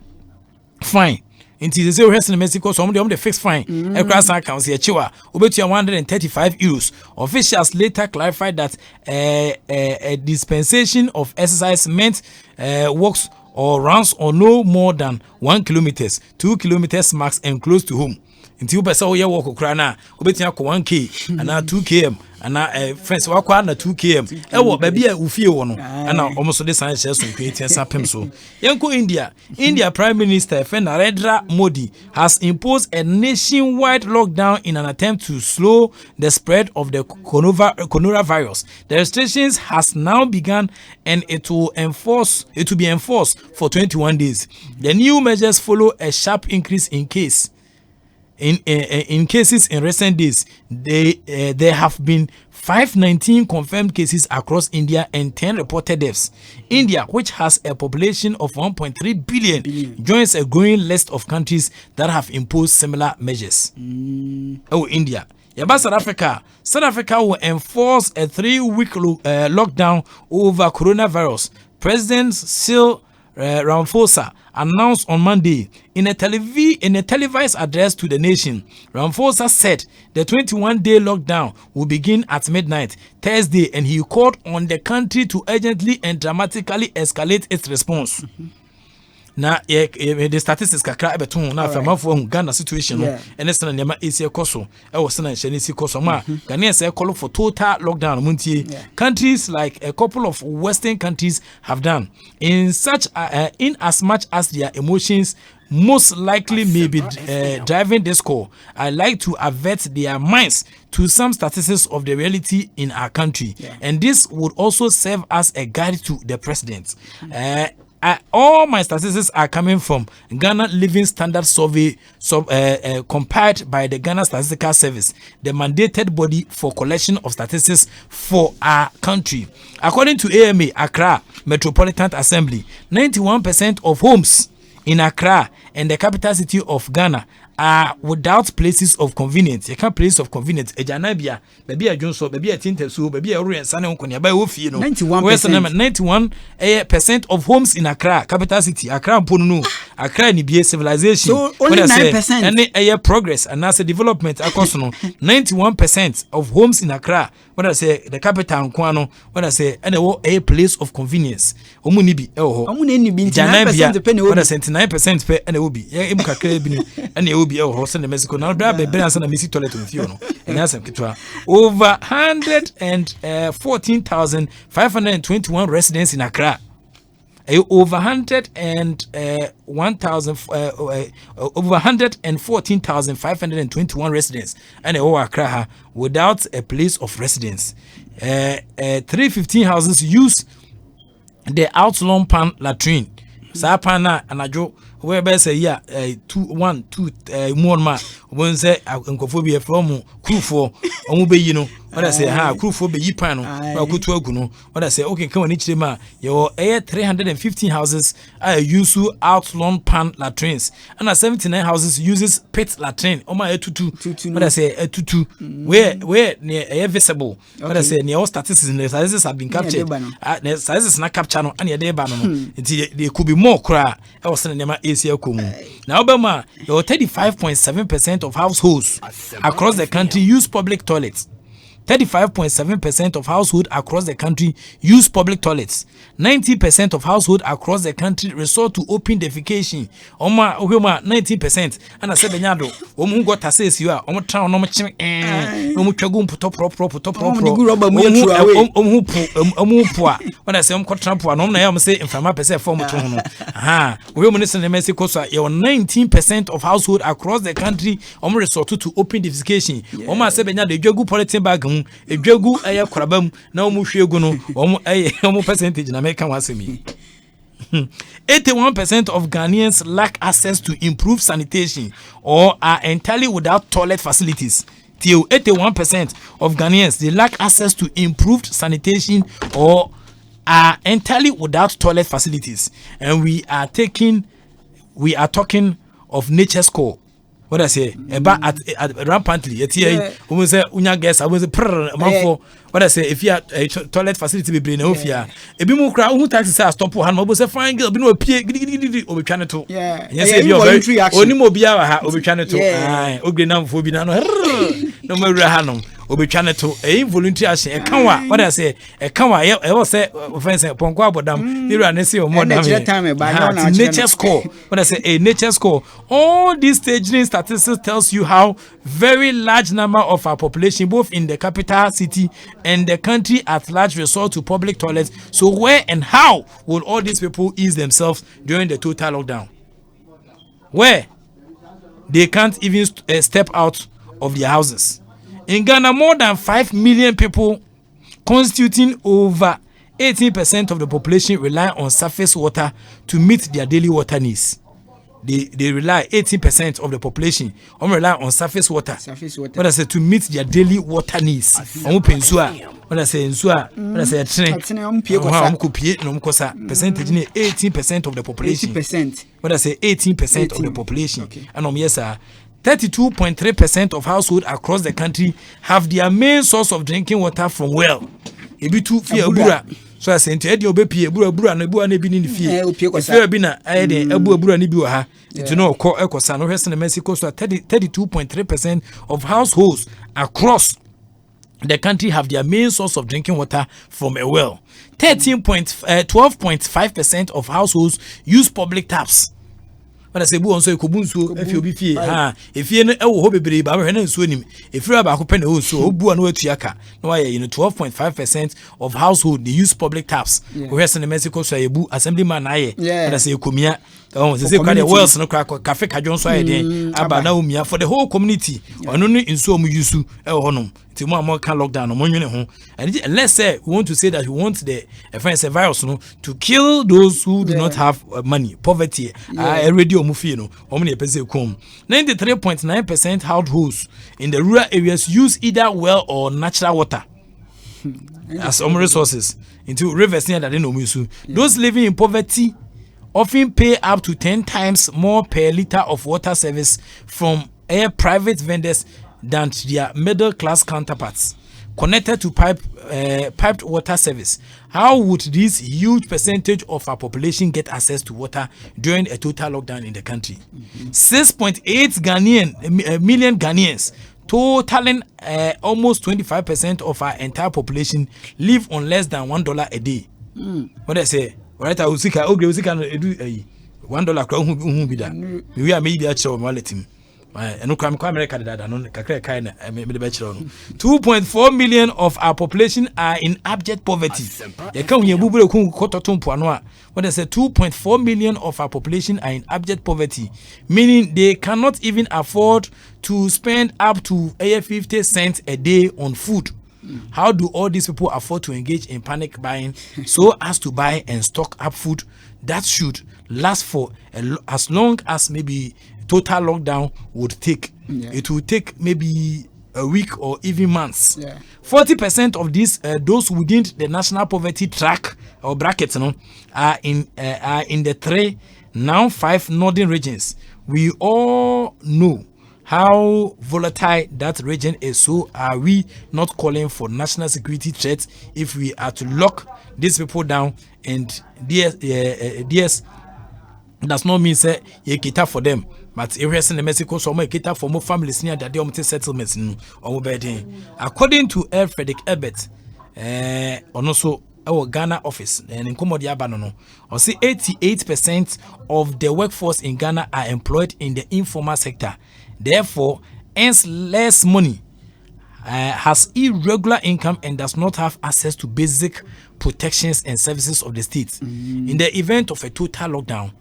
fine. Into the zero in Mexico, so the fixed fine. Across accounts here, Chiwa, over to 135 euros. Officials later clarified that a dispensation of exercise meant walks or runs or no more than 1 kilometers, 2 kilometers max, and close to home. Until you say, oh, yeah, walk crana, obetia 1K and 2 km. And friends walk on 2 km. Oh, baby, Ufi one. And now almost the science shares some creating some so. Yanko India Prime Minister Narendra Modi has imposed a nationwide lockdown in an attempt to slow the spread of the coronavirus. The restrictions has now begun and it will be enforced for 21 days. The new measures follow a sharp increase in cases in recent days. There have been 519 confirmed cases across India and 10 reported deaths. India, which has a population of 1.3 billion, joins a growing list of countries that have imposed similar measures. India. Yaba South Africa will enforce a 3-week lockdown over coronavirus. President Cyril Ramaphosa announced on Monday in a televised address to the nation. Ramaphosa said the 21-day lockdown will begin at midnight Thursday, and he called on the country to urgently and dramatically escalate its response. Na the statistics kakra beton na afamafo Ghana situation no ene sena nema esi ekoso e wo sena nhyene esi ekoso ma Ghana say call for total lockdown muntie. Countries like a couple of western countries have done in as much as their emotions most likely may be driving this call. I like to avert their minds to some statistics of the reality in our country, and this would also serve as a guide to the president. All my statistics are coming from Ghana Living Standard Survey compiled by the Ghana Statistical Service, the mandated body for collection of statistics for our country. According to AMA, Accra Metropolitan Assembly, 91% of homes in Accra and the capital city of Ghana are without places of convenience. You can't place of convenience. Ejanabia, baby a Johnson, baby a Tintesu, baby a Uri and San Antonio, by Wofi, 91% of homes in Accra, capital city, Accra Punu, Accra Nibia civilization. So only 9%. And a progress and as a development, 91% of homes in Accra. When I say the capital Kwano, when I say a place of convenience. Omunibi, Janabia, when I say 99% pay and it will be and it will be horse in Mexico. Now, grab a balance and a missy toilet with you. And that's over 114,521 residents in Accra. Over 114,521 residents and Accra without a place of residence. 315 houses use the outlawn pan latrine. Sapana and Ajo, where say, 2 1 2 more ma, when say, Uncophobia from crew for Omube, what I say, crew for be pano, or good to no. What I say, okay, come on, each ma, your 315 houses are use outlawn pan latrines, and 79 houses uses pit latrine. Oh my, tutu, what I say, a tutu, where near visible. What I say, near all statistics in the sizes have been captured. The sizes not captured, and your day banner. There could be more cry. I was sending them ACL Kumu. Now, Obama, your 35.7% of households across the country use public toilets. 35.7% of households across the country use public toilets. 90% of households across the country resort to open defecation. 19%. And I said, Benyado, got a says you are town no much twagum put top when I say Trump, I am saying from my percent form. Aha, we listen to Mexico. So 19% of households across the country resort to open defecation. Oma said, Benyado, the Jagu politin bag, a Jagu air crabum, no mushuguno, percentage in American was me. 81% of Ghanaians lack access to improved sanitation or are entirely without toilet facilities. Till 81% of Ghanaians they lack access to improved sanitation or are entirely without toilet facilities. And we are talking of nature's core. What I say about at rampantly at here we say unya guess I was a for what I say if you a toilet facility be bring off ya e bi mu kra who taxi say stop han mo say fine girl bi no pie gidi obi twane to yes if you oni mo bia wa ha obi twane to ogre na mfo bi na no no mawura ha no obi twane to involuntary action e kan wa what I say e kan wa e was say offense ponko abodam ni ra na say o mo dam nature's score what I say a nature's score. All these staging statistics tells you how very large number of our population both in the capital city and the country at large resort to public toilets. So where and how will all these people ease themselves during the total lockdown? Where they can't even step out of their houses. In Ghana, more than 5 million people, constituting over 18% of the population, rely on surface water to meet their daily water needs. They rely 18% of the population rely on surface water. What I say to meet their daily water needs. What I say what I say percentage 18% of the population. 80%. What I say 18% of the population. Okay. And yes sir. 32.3% of households across the country have their main source of drinking water from well. Ebi tu fi abura. So I say enti e obe pie abura na ebu na bi ni fie. Fe bi na e de abura ni bi wa ha. Enti no ekosa no hwese na Mexico so 32.3% of households across the country have their main source of drinking water from a well. 12.5% of households use public taps. When I say bu onso ekobunso efi obi fie efie no ewo ho bebre ba hwe na nsuo nim efira ba ko pe na nsuo obu anu atuaka na wa ye 12.5% of household they use public taps. We hear in Mexico so yebu assemblyman na ye when I say ekomia say kwa the wells no kwa cafe kajon so ye aba na umia for the whole community onu no nsuo mu use ewo honom ti mo am can lockdown no monwene ho and let's say we want to say that we want the virus no to kill those who do not have money, poverty already omufie no omne epese kom. 93.9% households in the rural areas use either well or natural water as resources into rivers near that they no use. Those living in poverty often pay up to 10 times more per liter of water service from private vendors than their middle class counterparts connected to piped water service. How would this huge percentage of our population get access to water during a total lockdown in the country? 6.8 million Ghanaians, totaling almost 25% of our entire population, live on less than $1 a day. What I say? Right, I will see $1 we are maybe a show wallet. And come America that 2.4 million of our population are in abject poverty. What I say 2.4 million of our population are in abject poverty, meaning they cannot even afford to spend up to 50 cents a day on food. How do all these people afford to engage in panic buying so as to buy and stock up food that should last for as long as maybe total lockdown would take? It will take maybe a week or even months. 40% of these those within the national poverty track or brackets are in the 5 northern regions. We all know how volatile that region is, so are we not calling for national security threats if we are to lock these people down? And DS does not mean say you cater for them. but areas in Mexico so more cater for more families near that they settlements no or bedding. According to Frederick Ebert, on also our Ghana office and in Komodi Abanono, or say 88% of the workforce in Ghana are employed in the informal sector, therefore earns less money, has irregular income, and does not have access to basic protections and services of the state. In the event of a total lockdown,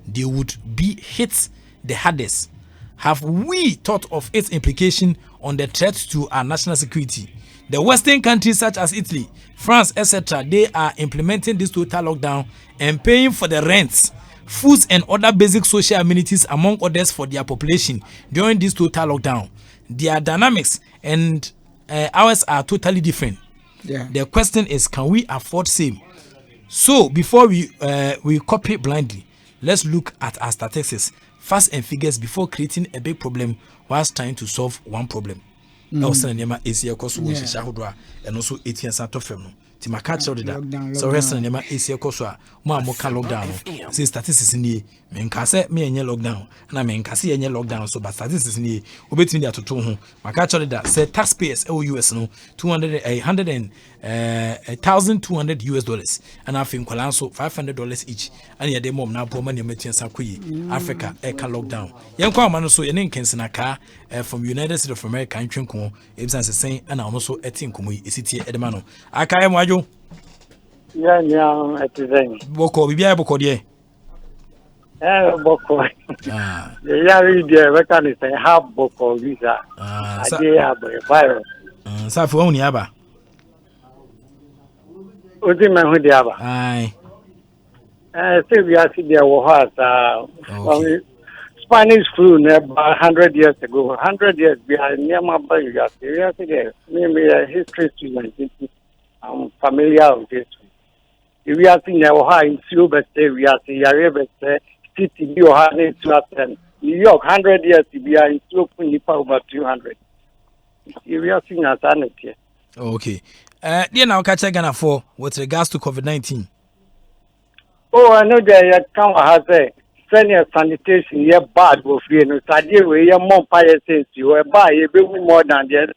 they would be hit the hardest. Have we thought of its implication on the threat to our national security? The Western countries such as Italy, France, etc., they are implementing this total lockdown and paying for the rents, foods, and other basic social amenities, among others, for their population during this total lockdown. Their dynamics and ours are totally different. Yeah. The question is, can we afford same? So before we copy blindly, let's look at our statistics, facts and figures before creating a big problem whilst trying to solve one problem. Also, nema ACL cost was shahodwa and also 18 cent of no. Timaka children, so rest nema ACL cost more lockdown. See statistics in the menkase me any lockdown, and I menkase any lockdown. So, but statistics in the obetting there to two. Maka children said taxpayers US no 1,200 US dollars, and I think so $500 each. And ya demo now poor money metin sakui Africa eka lockdown. Young man so your name car from United States of America in Trinco, Ibsan saying, and also a team come is it here Edmano. I can't imagine. Yeah, it is. Boko, we be able to Boko. Yeah, we can say half Boko visa. I have a virus. Safu only aba. Udima Hudiaba. Aye. Say we are sitting there was Spanish flu never 100 years ago. 100 years behind near my body. We are there. Maybe a history student. I'm familiar with this. We are seeing our in Silver State, we are seeing Arabia City, New York, 100 years, we are in Slope, over 200. We are seeing a sanity. Okay. Dear now, catch Ghana for with regards to COVID-19. Oh, I know that Kama has a senior sanitation, yeah, bad with you. So I deal with your more fire since you were by a bit more than the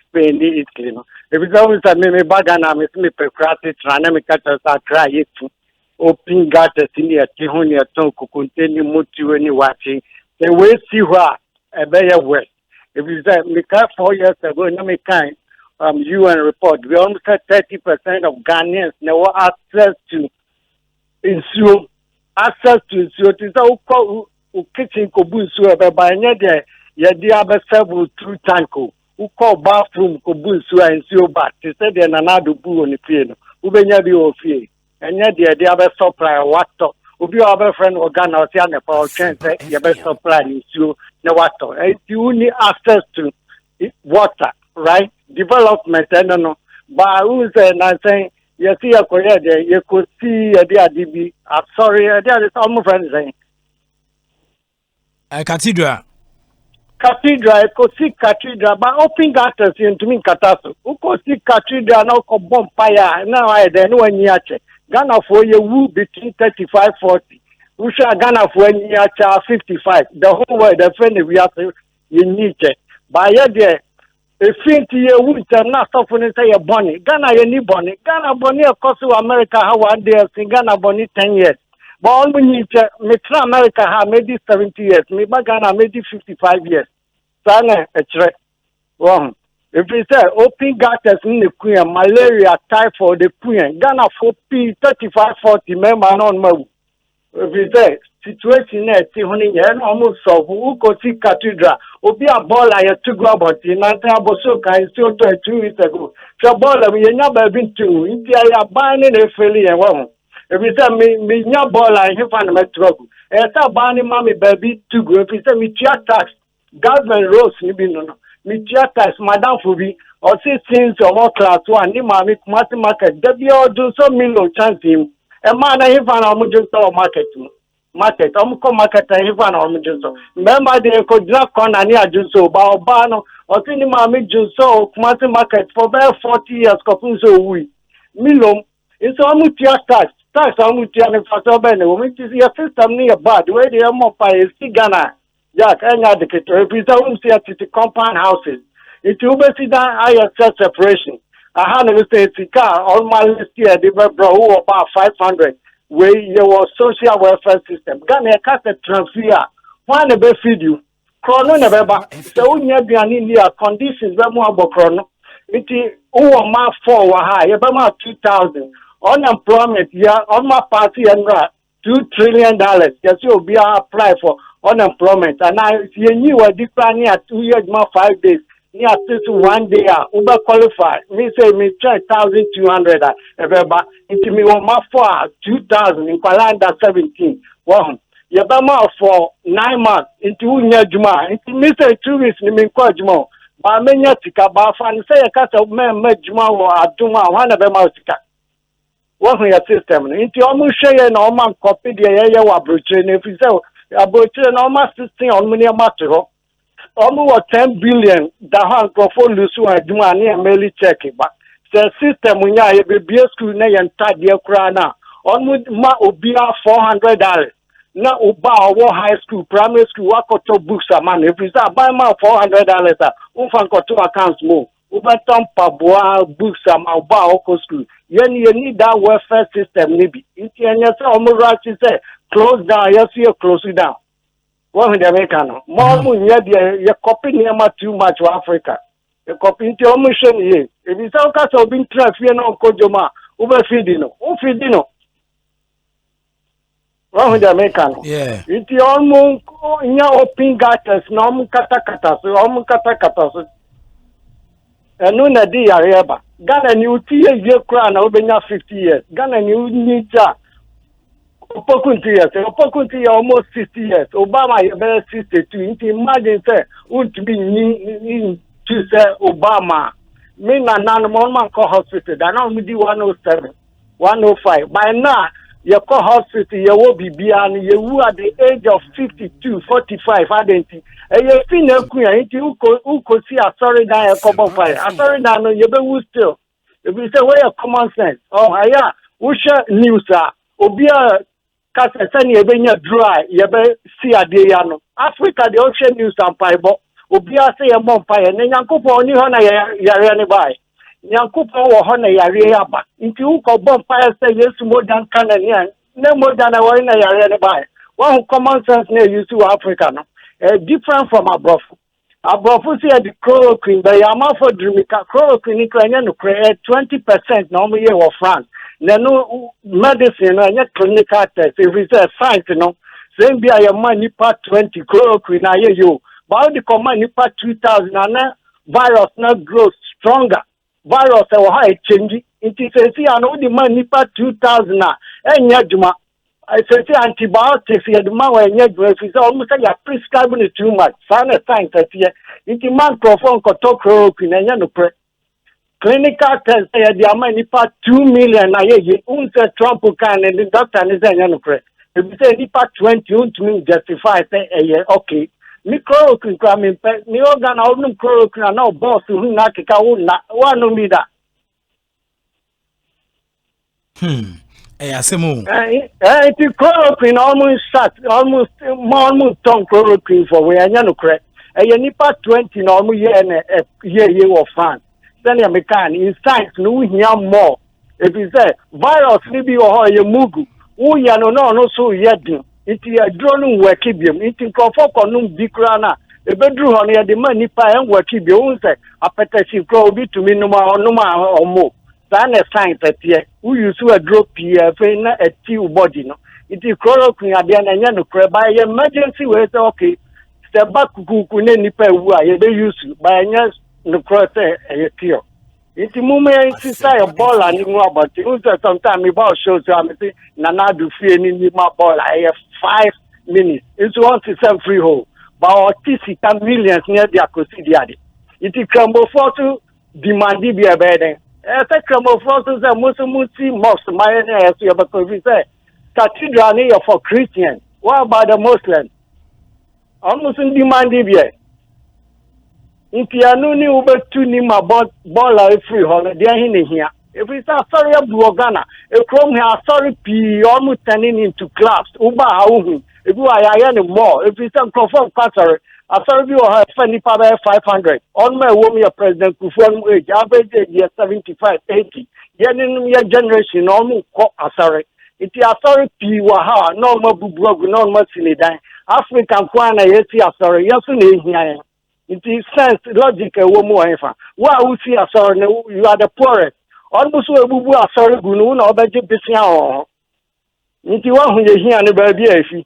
Spain, Italy. If it's always a me bagana, me pecrati, tranamicatas are crying to open gutters in the Tihonia Tonko, continue mutu any watching. They will see what a better way. If you say, me 4 years ago, no me kind, UN report, we almost had 30% of Ghanaians now access to ensure access to ensure to the kitchen kobusu by any day, Yadia several through tanko. Who call bathroom kobusu and so bad. They said they're another boo on the piano. Who be near the fee. And yet the other supply water. Who be our friend or Ghana or Tiana for chance, you best supply you the water. You need access to water, right? Development, I don't know. But who's saying, you see a Korea there, you could see a DB. I'm sorry, there is almost friends saying. A cathedral. Cathedral, see cathedral, but open gutters into me catasso. Who could see cathedral now come bonfire? Now I then one year. Ghana for you will between 35-40. We shall Ghana for 1 year 55. The whole world, the friend we have you need it. By there, a 50 year winter, not suffering say a bonnie. Ghana, you need bonnie. Ghana bonnie, of course, America, how 1 day, Ghana bonnie 10 years. But all we need to Metro America have maybe 70 years, maybe Ghana maybe 55 years. So a threat. Wrong. If we say open gutters in the Queen, malaria, typhoid, the Queen, Ghana for P 35-40 member on move. If we say situation there, almost solve who could see cathedral, or be a ball I had to go about in Antabosoka and still 2 weeks ago. So ball we never been to India, buying a failure and one. If we say me ball I have found my trouble. And I banning mommy baby to go. If we say me tax, government rose, me tax, madam for me, or say since or more class 1, ni mammy, market, W do so million chance him. A man I have found our market. Market, market, I have found our Mujuso. Remember, they could not con any Ajuso, Baobano, or Tini Mammy Juso, market for about 40 years, Copuso, we. Milom, it's almost your tax, almost your which is your system near bad, where they are more by Ghana. Yeah, Kenya Decatur. If it's a see at the compound houses, it will be that ISS separation. I had a say car all my list here, they were about 500. Where you was social welfare system. Ghana cast a transfer. One the feed you. Chrono never back. So we have been in the conditions where more about chrono. It is over my 4 high, about 2,000. Unemployment, yeah, on my party and $2 trillion. Yes, you'll be apply for unemployment. And I you were declining at 2 years, more 5 days. Near 1 day, Uber qualified. Me say me try 1,200 ever into me on my 2,000 in calendar 17. Wow. You for 9 months into Juma. Into me say 2 weeks in me Juma. But many tika ba fan say a cat of men met Juma or Aduma one of them tika. What your system? Into almost share and all man copy the area wa brutal if you say a brutal almost 16 on many matter. Almost 10 billion that have for Lusu and Dumani and Melly check it. But the system when you be a school na and Tadia Krana almost ma ubia $400. Now uba our high school, primary school, wakoto books a man. If it's a buy my $400, unfankoto accounts more. Uba tampa boa books a ma uba oko school. You need that welfare system maybe. It's almost right to say close down, yes, you close it down. What in the American? More you copy near too much to Africa. You copy into your mission here. If it's all kinds of being traffic, no Kojoma, Uberfidino, Ufidino. What in the American? Yeah. It's almost in your open gutters, no kata, so almost kata. And no idea, Reba. Ghana new 2 years, crown over 50 years. Ghana new need that. Opokunti almost 60 years. Obama is 62. Imagine say, would be to say Obama. Me na man call hospital. That now we do 107, 105. By now, you call hospital, you will be beyond you at the age of 52, 45, identity. And you feel no queen, you could see a sorry down a couple of fire. A sorry down, you be still. If you say, where common sense? Oh, yeah, we share news, Obia. Kasa sani ebenya dry yebe si ade ya no Africa the ocean news and paibo obi ase ye mompaye ne Nyankopon oni ho na yare ne bai Nyankopon wo ho na yare ya ba nti uko bompaye say Yesu modan kanania ne modan na wo na yare ne bai one common sense na use to Africa no different from abroad say the chloroquine but yama for drimika chloroquine kranya no 20% na omo ye wo France. No medicine and clinical test. If it's a science, same be a man nipa 20 chloroquine na you. But the command nipa 2000 and virus not grow stronger. Virus high change. It is a see and the man nipa 2000 na yajuma. I say antibiotics the man when yajuma is almost like prescribing it too much. Sana science that here. It man Prof chloroquine and no pre. Clinical test the amount nipa 2 million na ye unse Trump can and the doctor is no correct. If you say nipa 20 to me justify say okay. Me chloroquine come in me organ no chloroquine na boss who na kika one no me that. Asemu. It chloroquine almost ton chloroquine for we no correct. Nipa 20 no almost year of fun. Then you can in science no hear more. If you say virus ni bi ho ye mugu, wo ya no so yedin. It ya drone work biam. It nkofo konum bikra na. E bedru ho no ye de man nipa en work biam. Wo say apetesi kro obi tumi no ma omo. That na science atie. Who use a drop PF na ati body no. It is chloroquine ade na nya no kra by emergency we say okay. Step back kuku ne nipa wu a ye be use by nya no cross a cure. It's a moment to say a ball and you know about it. Sometimes about shows you I'm saying Nana do free any my ball. I have 5 minutes. It's 1 to 7 free hole. But autistic millions near the Akosidiadi. It is crumble for to demand be a bedding. As a crumble for to the Muslim most my because we say cathedral for Christians. What about the Muslims? Almost in demand be. If you are no to name about ball free holiday, they here. If it's a sorry blue Ghana, a chrome here, sorry P almost turning into clubs. Uba If you are any more, if you some confirm sorry, I saw you have funny power 500. On my woman, your president could form age, average age 75, 80. Your generation, normal sorry. It is sorry, Piwaha, normal Bubrog, normal Sinidan. African Kwana, yes, sorry, yes, it is sense, logical, woman. Why would see a sorry, you are the poorest. Almost a bubu are sorry, Gunun or Betty Pissia. It is one who is here and the baby.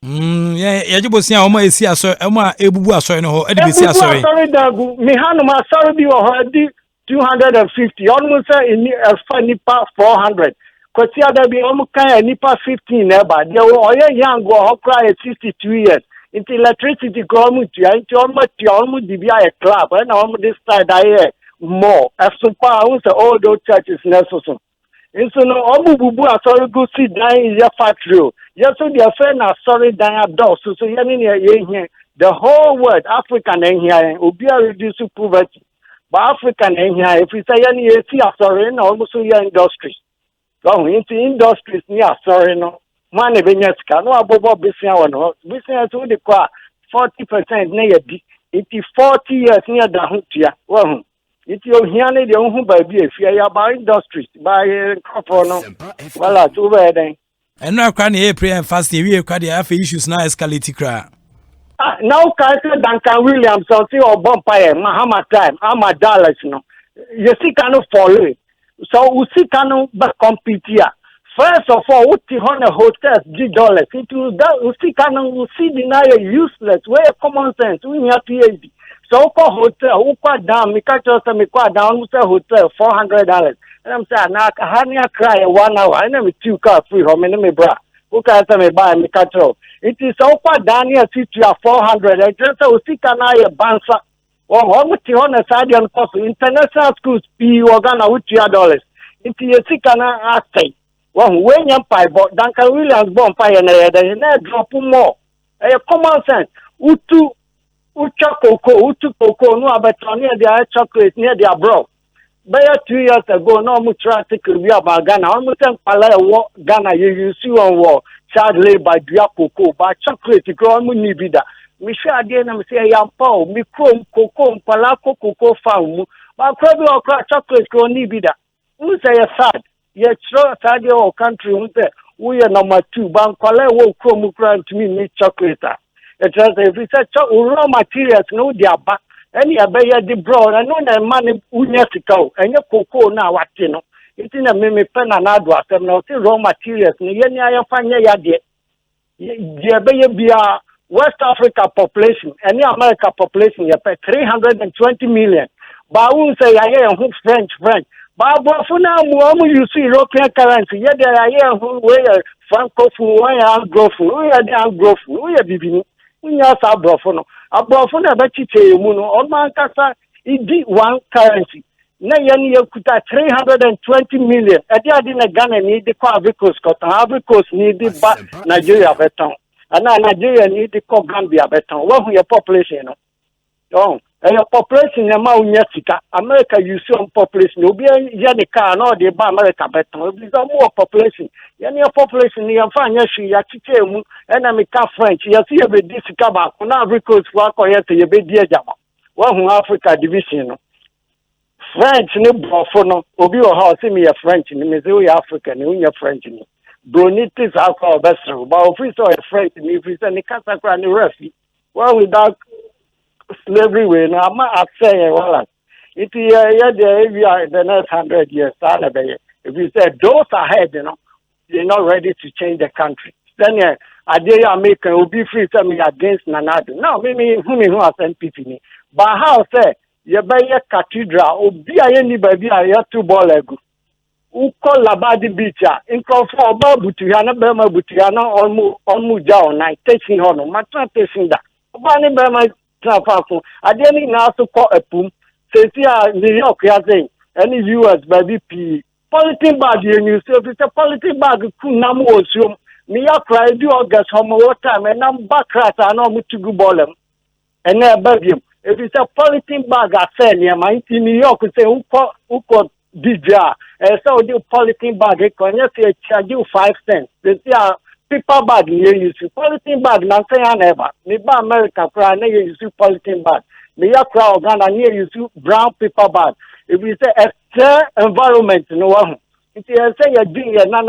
Yeah, you will see how much is here, sir. Emma, Ebu, sorry, no, Edibisia, sorry. Sorry, Mihanuma, sorry, you already 250, almost a funny part 400. Because there be almost kind of nipa 15 but there were young go cry at 62 years. Into electricity come to almost a club and almost this side I more. Asempa, all those churches necessary. And so no bubu are sorry go sit down in your factory. Yes, so their friend are sorry down outdoors. So you mean here the whole world, African and here, will be a reduced poverty. But African and here, if we say any sorry, almost your industries. Go into industries near sorry no. Man events can no above business no. Business with the 40% near it is 40 years near the Huntia. Well, it's your here the own baby if you are by industries by crop no. Well, it's over there. And now can you pray and fast we have issues now escalate cry. Now Duncan Williamson see or Bumpire, Mahama time, I'm dollars no. You see cannot follow. So we see cannot compete here. First of all, we see on a hotel $3. It will that we see cannot we see deny useless. Where common sense we have PhD. So call hotel, we quite down, me catch us me quite down, we say hotel $400. And I'm saying now I cry 1 hour. I never 2 car free home in me bra. Who can me buy me catch up. It is so quite down here 400. I just we see can I bansa. Well, how much on a side on cost international schools P Uganda with $2. Into your sick and I say, well, when you pie, but Duncan Williams bomb pie and I drop more. A common sense. Utu cocoa, no, but near their chocolate near their bro. But 2 years ago, no much traffic will be about Ghana. Almost Ghana, you see on war, child labor, dear cocoa, but chocolate, you grow me bida. Me share again and say I am poor, me chrome, cocoa, palako, cocoa farm, but probably or chocolate go need be that. Who say a sad? Yet, sure, sad your country, we are number 2, but collect will chrome to me, make chocolate. It says if it's a raw materials, no, they are back. Any abaya the broad, I know that money unyetical, and your cocoa now, what you know. It's in a mimi pen and adwas, and now raw materials, and I find ya dear. Be a West Africa population, any America population, you pay 320 million. But I won't say I am French. But for now, you see European currency. Yet I am who wear Francophone, we are Anglophone, we are the Anglophone, we are Bibini, we are Sabrofono. A Brofono, but you say, Muno, or Mancasa, it did one currency. Nayan Yakuta 320 million. At the end of Ghana need the Ivory Coast, Ivory Coast need the Nigeria beton. And now Nigeria need the Gambia beton. What your population? Oh, and your population amount Yesika. America you see on population. You'll be Yanika and all the America beton. You'll be more population. Your population you find Yashi Yachichemu and America French. You see every discover on Ivory Coast work or yet you be dear Jama. One Africa division. French no Brofono, Obi or how see me a French in the African, you French in Bronitis alcohol vessel, but if we saw a French in if we send the Casacra and the refugee, well, without slavery, we now I say, Wallace. It is the next 100 years, if we say those ahead, they're not ready to change the country. Then, I dare American will be free to me against Nanado. Now, maybe who has NPP. But how say, you buy a cathedral, or be any baby, I have 2 ball ego. Who call Labadi Beach, in conform Butiana, Burma Butiana, almost down, I taking on, my plantation that. Bunny Burma Trafaco, I didn't also call a poom, says here, New York, any US baby P. Politin bag, you say, it's a politin bag, Kunam was you. Me, I cry, do August, home time, and I'm back rat, I know to go ball and then bug him. If it's a politin bag, I say, yeah, my in New York, say, who called DJ? So the politin bag, can you say, charge you 5 cents? They say, paper bag you use polythene bag na say ya never me ba America cry na you use polythene bag me ya cry Uganda na you use brown paper bag if you say a clear environment no one if you say you been here na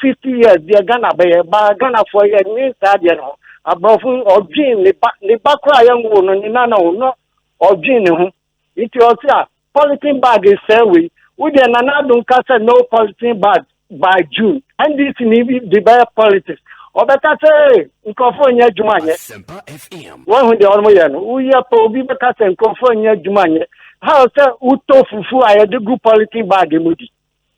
50 years they Ghana be ba Ghana for year ni sad you know abrofu odwin ni ba cry yan wo no ni na no odwin ne ho it you say polythene bag is say we the nana don't cast no polythene bag by June and this need the better politics or better say California Jumanye Asempa FM one who the almost we are probably better than California Jumanye how say uto fufu I the group polythene bag mudi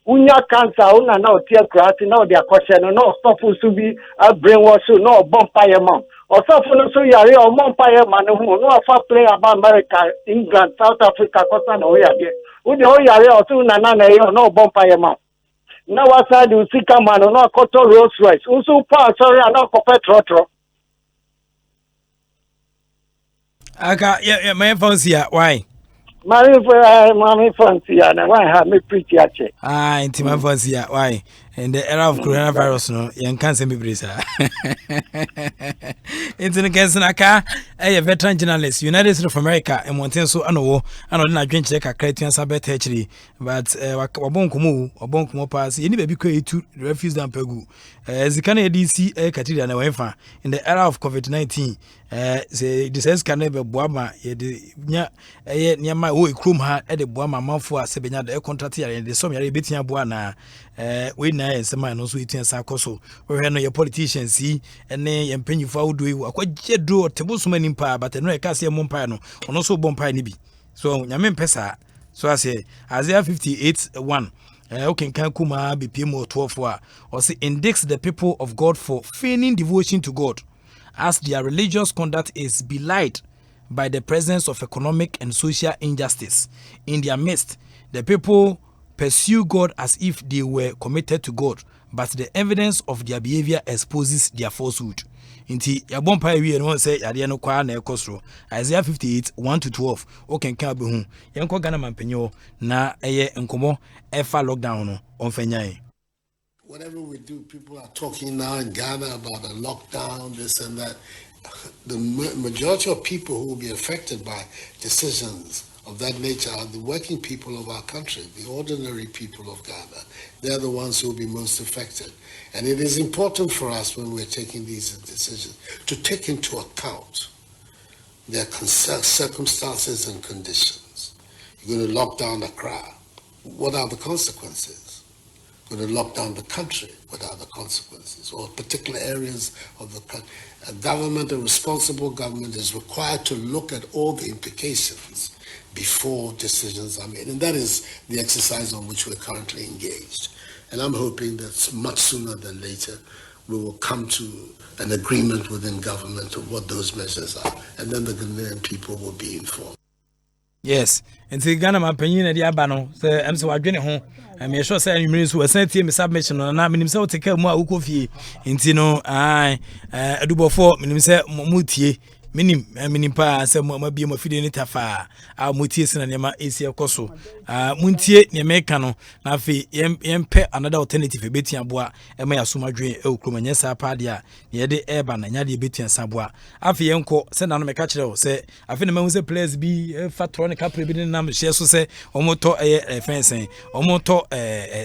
unya cancer una now tear grass now their question no stop to be a brainwash no bonfire man or something so yare or bonfire man who no fa play about America England South Africa Costa no ya there who the whole yare or so nana no bonfire man now outside you see come man no quarter Rolls Royce also pass sorry no petrol Aka yeah my phones here why Mommy fancy and why have me pretty ache. Into my phones here why in the era of coronavirus no you can't send me brisa. Into the Kensanaka, a veteran journalist, United States of America, and Montenso Ano, and I drink check a Cretan Sabbath actually, but Wabonkumu, or Bonkumo pass, you need to be to refuse than Pegu. As the Canadian DC Cathedral and Wefa in the era of COVID-19. The says can never boama near my way crum hat at the boama mouth for Sebena the contract here and the some beating buana we na some man also eating sacoso where no your politicians see and they and penny for do a quite jet do table so many pa but no case mompano or also bompine nibi so yamen pesa so I say Isaiah 58:1 okay can kuma BPM 12 or say index the people of God for feigning devotion to God as their religious conduct is belied by the presence of economic and social injustice in their midst. The people pursue God as if they were committed to God, but the evidence of their behavior exposes their falsehood. Inti yabompa we no say yade no kwa na ekosro Isaiah 58:1-12 o kenka be hu yenko Ghana mampanyo na eye nkomo efa lockdown no onfanyan. Whatever we do, people are talking now in Ghana about a lockdown, this and that. The majority of people who will be affected by decisions of that nature are the working people of our country, the ordinary people of Ghana. They're the ones who will be most affected. And it is important for us when we're taking these decisions to take into account their circumstances and conditions. You're going to lock down Accra. What are the consequences? Going to lock down the country, what are the consequences, or particular areas of the country. A government, a responsible government, is required to look at all the implications before decisions are made. And that is the exercise on which we're currently engaged. And I'm hoping that much sooner than later, we will come to an agreement within government of what those measures are. And then the Ghanaian people will be informed. Yes, and the Ghana Mampanyin and the Abano, the M. Wadwin home. I'm sure saying you who sent him a submission on a minimum so take care more ukofi. Intino, I do before minimum mutie. Minim pa se mo bi mo fide ni tafa a mutie sena nema esi ekoso muntie ne meka no na afi yempe another alternative beti aboa e ma yasomadwen e okroma nyesa pa de a ye de eba na nya de beti ansaboa afi yenko se na no meka kire o se afi ne mahu se players bi fatro ne kapre bi na me hye so se omoto fencing omoto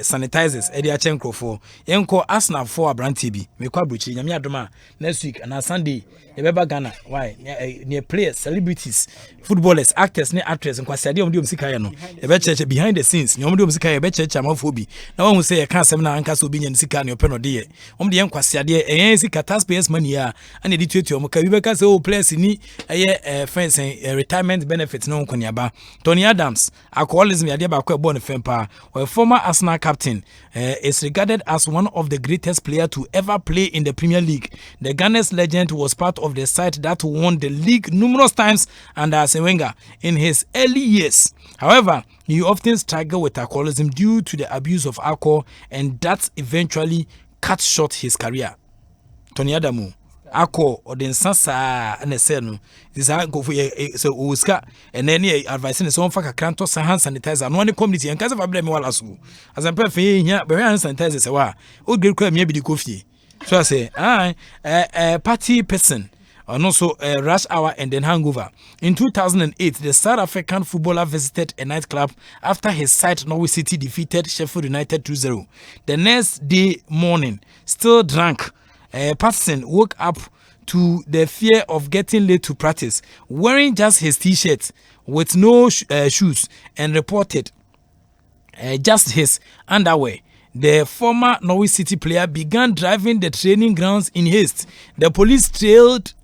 sanitizers e de a chenkrofo yenko Arsenal for abranti bi me kwa bruchi nyame adoma next week na Sunday ye beba Ghana why near players, celebrities, footballers, actors, ne actresses, and Quasiadi on the Umsika no. A better behind the scenes, no Umsika, a better chamophobia. No one will say a cancer and castle being Sika and your penal dear. The young Quasiadi, a Sika taxpayers money, and editor to Mokabika, so players in a fence and retirement benefits no Konyaba. Tony Adams, alcoholism, Yadiaba born Fempa, or a former Arsenal captain, is regarded as one of the greatest players to ever play in the Premier League. The Ghana's legend was part of the side that won the league numerous times under Arsene Wenger in his early years. However, he often struggled with alcoholism due to the abuse of alcohol, and that eventually cut short his career. Tony Adamu, alcohol or the sasa and the seno is go for so uska and then advising his own for canto hand sanitizer and one community and case of blame Wallace. As I'm perfect here, but hand sanitizer say wa o great crime maybe the coffee. So I say, party person, and also rush hour and then hangover. In 2008, the South African footballer visited a nightclub after his side Norwich City defeated Sheffield United 2-0. The next day morning, still drunk, Patterson woke up to the fear of getting late to practice, wearing just his t-shirt with no shoes, and reported just his underwear. The former Norwich City player began driving the training grounds in haste. The police tailed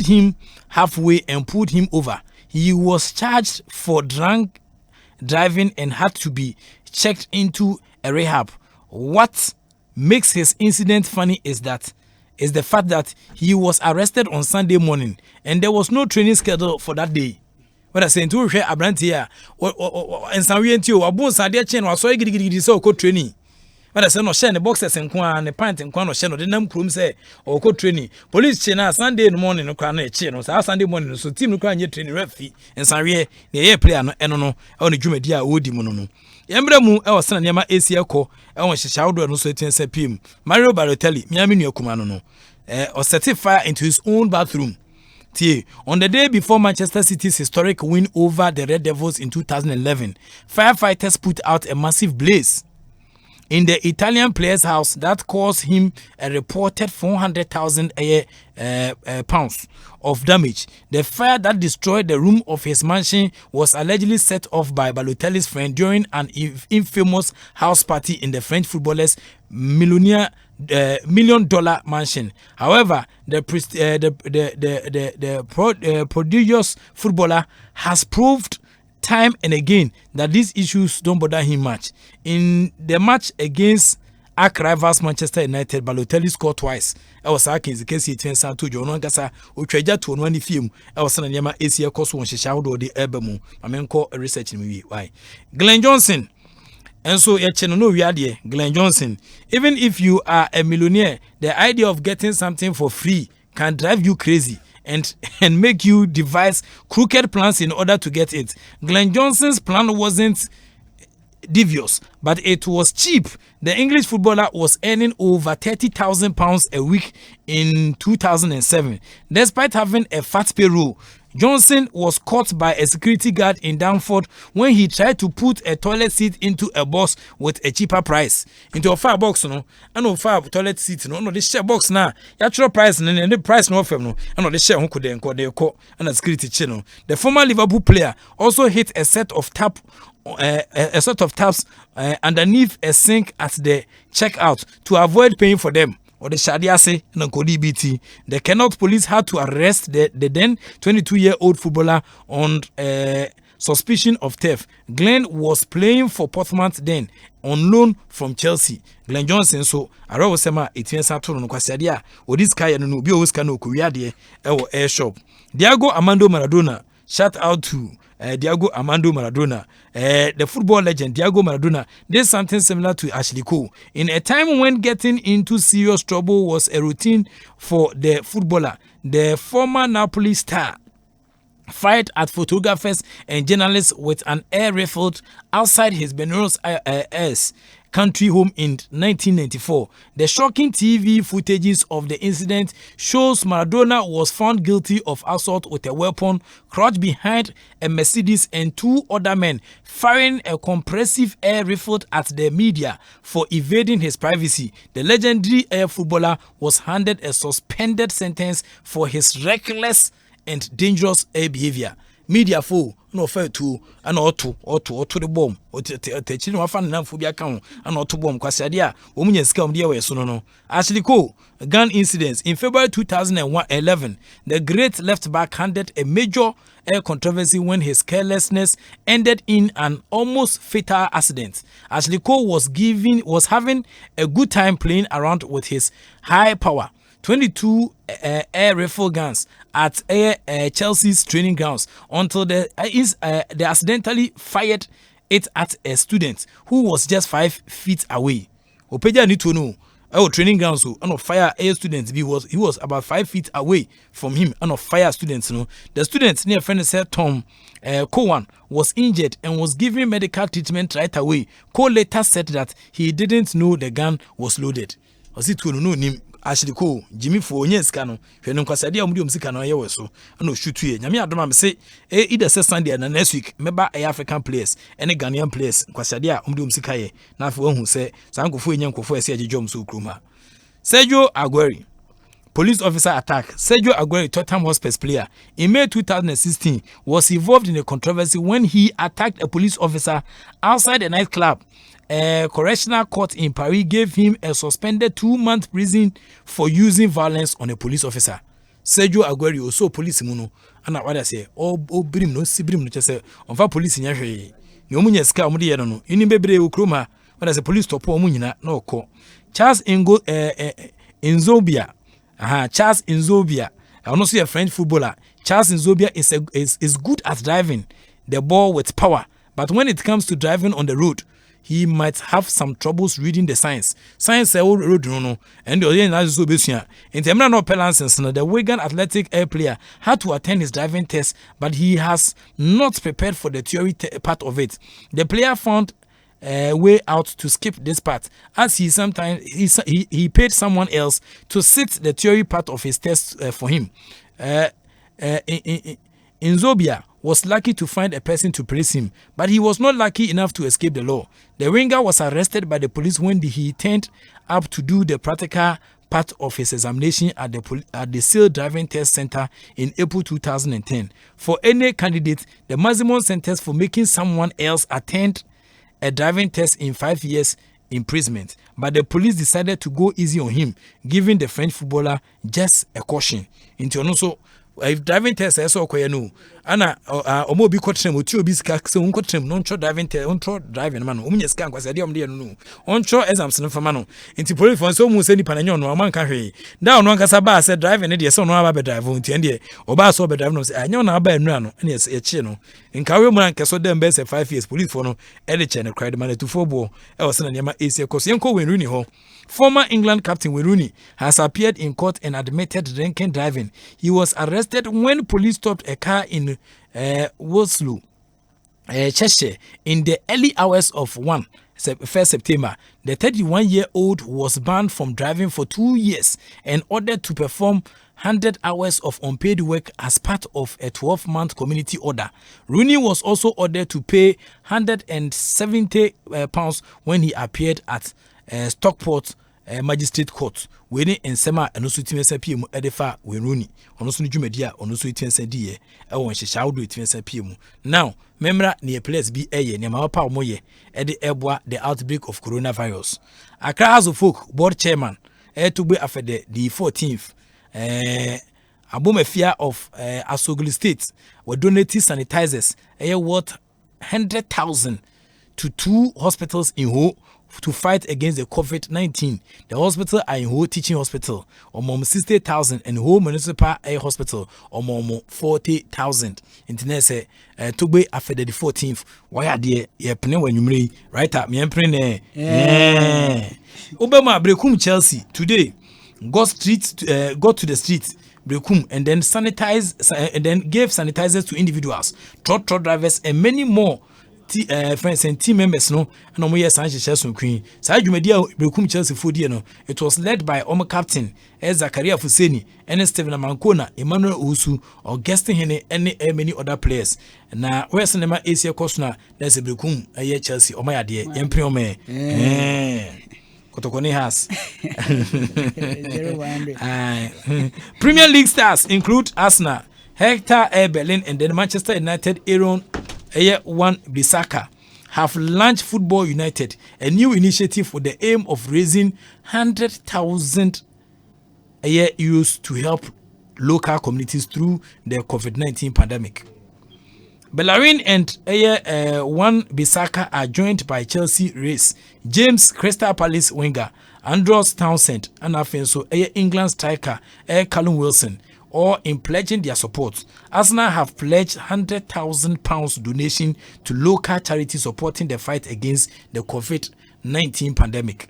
him halfway and pulled him over. He was charged for drunk driving and had to be checked into a rehab. What makes his incident funny is the fact that he was arrested on Sunday morning and there was no training schedule for that day. What I say to share Abrantia and some reentio, a boon Sadia chain was so giddy so co training. But I say no share the boxes and quan, the pint and quan or channel, the name crum say, or co training. Police chain Sunday in the morning, no crown a chain, or Sunday morning, so team no crown your training referee, and some the air player no enono, only Jumedia Woody Monono. Embremu, our son Yama ACL co, I want to shout no so say pim. Mario Balotelli, Miami Kumano, or set fire into his own bathroom. On the day before Manchester City's historic win over the Red Devils in 2011, firefighters put out a massive blaze in the Italian player's house that caused him a reported 400,000 pounds of damage. The fire that destroyed the room of his mansion was allegedly set off by Balotelli's friend during an infamous house party in the French footballer's $1 million mansion. However, the prodigious footballer has proved time and again that these issues don't bother him much. In the match against arch rivals Manchester United, Balotelli scored twice. I was asking the case he turns out to John Gasa, who treasured to one film. I was saying, Yama Asia cost one shout or the Ebemu. I mean, call a research in me. Why? Glenn Johnson. And so, Glenn Johnson, even if you are a millionaire, the idea of getting something for free can drive you crazy and make you devise crooked plans in order to get it. Glenn Johnson's plan wasn't devious, but it was cheap. The English footballer was earning over £30,000 a week in 2007. Despite having a fat payroll, Johnson was caught by a security guard in Danford when he tried to put a toilet seat into a box with a cheaper price. Into a fire box, no, and no fire toilet seat, no, the share box now. Your price and the price no firm, no, and the share who could then call their court and a security channel. The former Liverpool player also hit a set of taps underneath a sink at the checkout to avoid paying for them. Or the Shadiase and Kodi BT. The Connaught police had to arrest the then 22-year-old footballer on suspicion of theft. Glenn was playing for Portsmouth then on loan from Chelsea. Glenn Johnson so Arawo Sema 18 Saturn no kwasadia o this guy no bi o ska no kuwia de air shop. Diego Armando Maradona, shout out to Diego Armando Maradona, the football legend Diego Maradona did something similar to Ashley Cole. In a time when getting into serious trouble was a routine for the footballer, the former Napoli star fired at photographers and journalists with an air rifle outside his Buenos Aires country home in 1994. The shocking TV footages of the incident shows Maradona was found guilty of assault with a weapon, crouched behind a Mercedes, and two other men firing a compressive air rifle at the media for evading his privacy. The legendary air footballer was handed a suspended sentence for his reckless and dangerous air behavior. Media fool no fair to an auto the bomb or teaching of fan for their account and auto bomb quasadia women scum dear way no. Ashley Cole gun incidents in February 2011. The great left back handed a major air controversy when his carelessness ended in an almost fatal accident. Ashley Cole was having a good time playing around with his high power 22 air rifle guns at Chelsea's training grounds until they accidentally fired it at a student who was just 5 feet away. Opeja need to know our training grounds so and of fire air students he was about 5 feet away from him and of fire students. The students near friend said Tom Cowan was injured and was given medical treatment right away. Cole later said that he didn't know the gun was loaded. osi tu no nim actually ko Jimmy fo onye sika no hwe no kwasade a omudi omsika no ye weso na oshutu ye nyame adoma me se either say Sunday na next week meba African players any Ghanaian players kwasade a omudi omsika ye na afa wahu se sankofo enye nkofo ese agejom so kroma. Sergio Aguero, police officer attack. Sergio Aguero, Tottenham Hotspur player, in May 2016 was involved in a controversy when he attacked a police officer outside a nightclub. A correctional court in Paris gave him a suspended 2-month prison for using violence on a police officer. Sergio Aguero also police muno. And what I say, oh brim no sibrim no chese. On va police nya hwe. Ni omunye ska omudi ye no. Ini bebre ukroma. What I say police stop omunyina na okọ. Charles Nzobia. Charles Nzobia. I also a French footballer. Charles Nzobia is good at driving the ball with power, but when it comes to driving on the road, he might have some troubles reading the signs. Signs say road no, and the audience so besua. In terms of license, the Wigan Athletic Air player had to attend his driving test, but he has not prepared for the theory part of it. The player found way out to skip this part, as he paid someone else to sit the theory part of his test for him. Nzobia was lucky to find a person to praise him, but he was not lucky enough to escape the law. The winger was arrested by the police when he turned up to do the practical part of his examination at the SEAL Driving Test Center in April 2010. For any candidate, the maximum sentence for making someone else attend a driving test in 5 years imprisonment, but the police decided to go easy on him, giving the French footballer just a caution. Into also, if driving test is so no, ana omo bi kotrem oti obi ska se un kotrem no ncho driving test on driving man omunye ska nkwase de omde no oncho exams no fama no nti police fon so mu se ni pananyo no aman ka hwe da no nkasa ba se driving ne de se no aba be drive nti ende oba so be drive no se anyo na aba enu ano ne e chi no nkawe mu na nkeso dem be se 5 years police for no e de che ne cried man to football e wo se na nema AC cause yenko wen Rooney ho. Former England captain Wayne Rooney has appeared in court and admitted drinking driving. He was arrested when police stopped a car in Wallace, Cheshire, in the early hours of 1 September. The 31-year-old was banned from driving for 2 years and ordered to perform 100 hours of unpaid work as part of a 12-month community order. Rooney was also ordered to pay £170 when he appeared at Stockport Magistrate Court. Wene ensema enoso timensa PM edefa Rooney. Onoso dwumadia onoso timensa die e won hyehya wodo timensa PM. Now, memra ne place bi eye ne ma pa omoye ede eboa the outbreak of coronavirus. Accra House of Folk board chairman Tugbe Afede the 14th Abomefia of Asogli State were donating sanitizers worth 100,000 to 2 hospitals in Ho to fight against the COVID-19. The hospital are in Ho Teaching Hospital, or mom 60,000, and Ho Municipal Hospital, or mom 40,000. Internet Tugbe after the 14th. Why are they? Yeah, when you right up, me and Prene. Obama Brekum Chelsea today got to the streets. Brekum and then and then gave sanitizers to individuals, truck drivers, and many more. Friends and team members no and omo yes Sanchez Queen. Sa dwumadia Brekum Chelsea fodie no. It was led by Omo captain Zakaria Fuseni and Steven Amankona, Emmanuel Usu, Augustin Hene and many other players. Na where's the Asia Kosna there's a Brekum Chelsea Omo yade yempre ome. Kotokoni has. Premier League stars include Arsenal, Hector Berlin, and then Manchester United Aaron Wan-Bissaka have launched Football United, a new initiative with the aim of raising 100,000 euros to help local communities through the COVID-19 pandemic. Bellerin and Wan-Bissaka are joined by Chelsea race James Crystal Palace winger Andros Townsend and also England striker Callum Wilson, or in pledging their support. Arsenal have pledged £100,000 donation to local charities supporting the fight against the COVID-19 pandemic.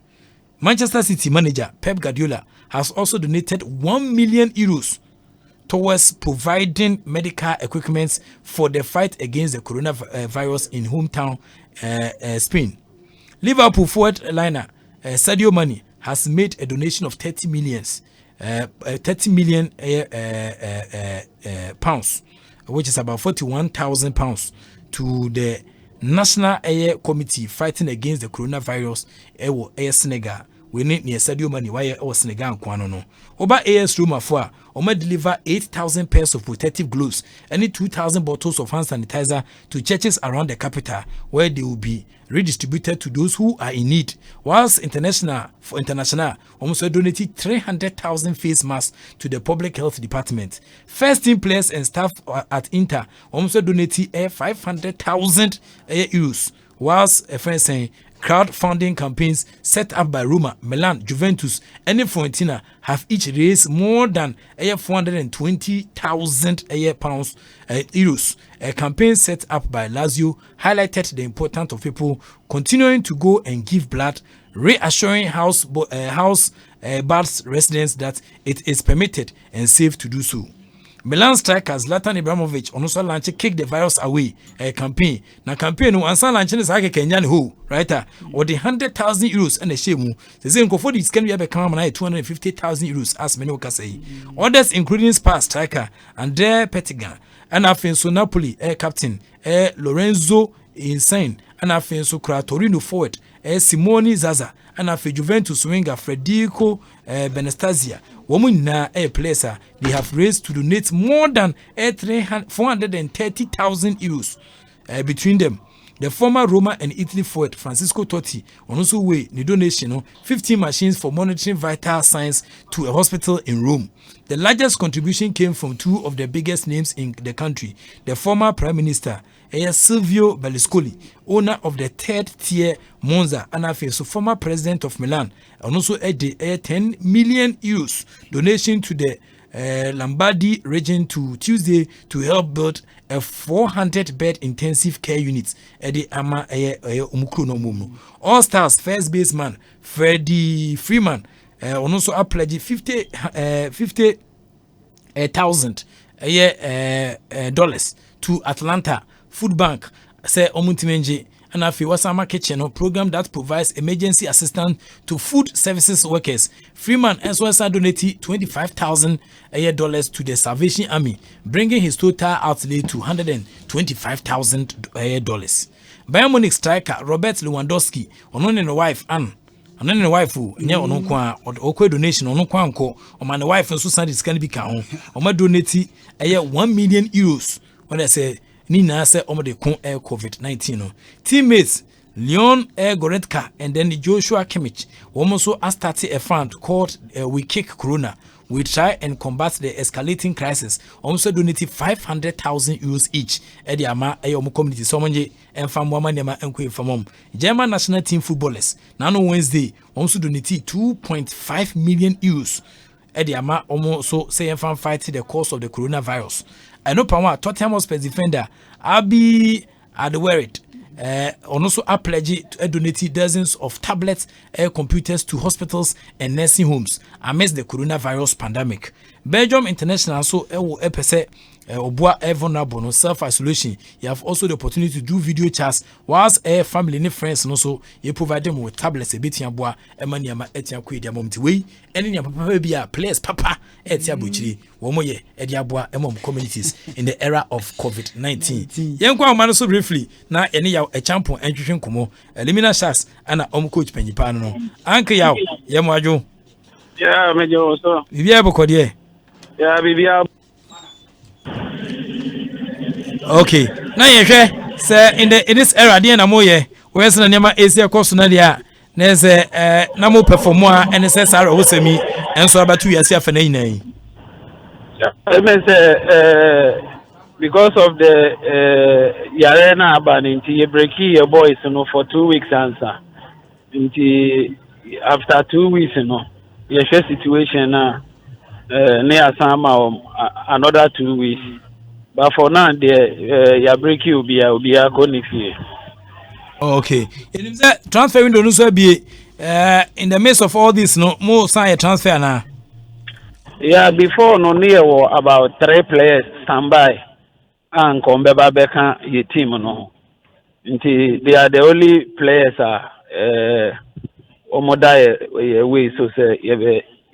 Manchester City manager Pep Guardiola has also donated €1 million towards providing medical equipment for the fight against the coronavirus in hometown Spain. Liverpool forward liner Sadio Mane has made a donation of 30 million pounds, which is about 41,000 pounds, to the National Air Committee fighting against the coronavirus. Air Senegal. We need near Sadio Mani why or Senegal Kwanono. Oba AS Roma for Oma deliver 8,000 pairs of protective gloves and 2,000 bottles of hand sanitizer to churches around the capital, where they will be redistributed to those who are in need. Whilst International almost donated 300,000 face masks to the public health department. First team players and staff at Inter almost donated 500,000 euros. Whilst a friend saying crowdfunding campaigns set up by Roma, Milan, Juventus, and Fiorentina have each raised more than 420,000 pounds euros. A campaign set up by Lazio highlighted the importance of people continuing to go and give blood, reassuring house Bar's residents that it is permitted and safe to do so. Milan striker Zlatan Ibrahimovic also launched Kick the Virus Away campaign. Na campaign no ansa launch ne sake Kenyan ho, right? Or the 100,000 euros and a shame. The same for this can be a come na 250,000 euros as many can say. Others including Spurs striker Andrea Petigan and Afinso Napoli captain Lorenzo Insigne and Afinso Torino forward Simone Zaza and Afi Juventus winger Federico Benestazia. Women na players they have raised to donate more than 430,000 euros between them. The former Roma and Italy forward Francisco Totti also weigh the donation 15 machines for monitoring vital signs to a hospital in Rome. The largest contribution came from two of the biggest names in the country. The former Prime Minister Silvio Berlusconi, owner of the third-tier Monza, and also former president of Milan, and also a 10 million euros donation to the Lombardy region to Tuesday to help build a 400-bed intensive care unit at the Ama All Stars first baseman Freddie Freeman also a pledge $50,000 dollars to Atlanta Food Bank. Say Omuntimenje and Afi Wasama Kitchen program that provides emergency assistance to food services workers. Freeman as well as donated $25,000 to the Salvation Army, bringing his total outlay to $125,000. Bayern Munich striker Robert Lewandowski, on and wife Anne. And then the wife who near on or donation on Kwanko, or my wife and Susan can be count, or my donate €1 million. When I say Nina said on the COVID-19. Teammates Leon Goretzka and then Joshua Kimmich also started a fund called We Kick Corona. We try and combat the escalating crisis. Also donated 500,000 euros each at the Ama community. Someone and from Wamanema and Queen from German national team footballers. Now on Wednesday, also donated 2.5 million euros at the Ama also say from fighting the cause of the coronavirus. I know Pama Tottenham Hotspur defender Abi Adwerit also a pledge to donate dozens of tablets, computers to hospitals and nursing homes amidst the coronavirus pandemic. Belgium International so vulnerable no self-isolation. You have also the opportunity to do video chats whilst family and friends and also you provide them with tablets a bit yabwa emaniama etia kwe dia momti we eni ya papa be a players papa etia buchiri wo moye ediabwa emom communities in the era of COVID-19. Yenkwa man so briefly na eni ya a champion entwetwe nkomo elimina sharks ana coach penyipa no anke yaw yemo adwo yeah mejo so bibia bokode yeah bibia. Okay. Now you say in this era there na moye we say na nema Asia course na dia na say na mo perform and say sare ho semi enso abatu yase afa na yinan. I mean because of the Yarena ban into you break your boys for 2 weeks answer. Into after 2 weeks your situation near Sama another 2 weeks. But for now, your break will be a going here. Okay. In the transfer window, no be in the midst of all this, no more sign transfer now. Yeah, before no near about 3 players standby and come back your team no. They are the only players omoda way so say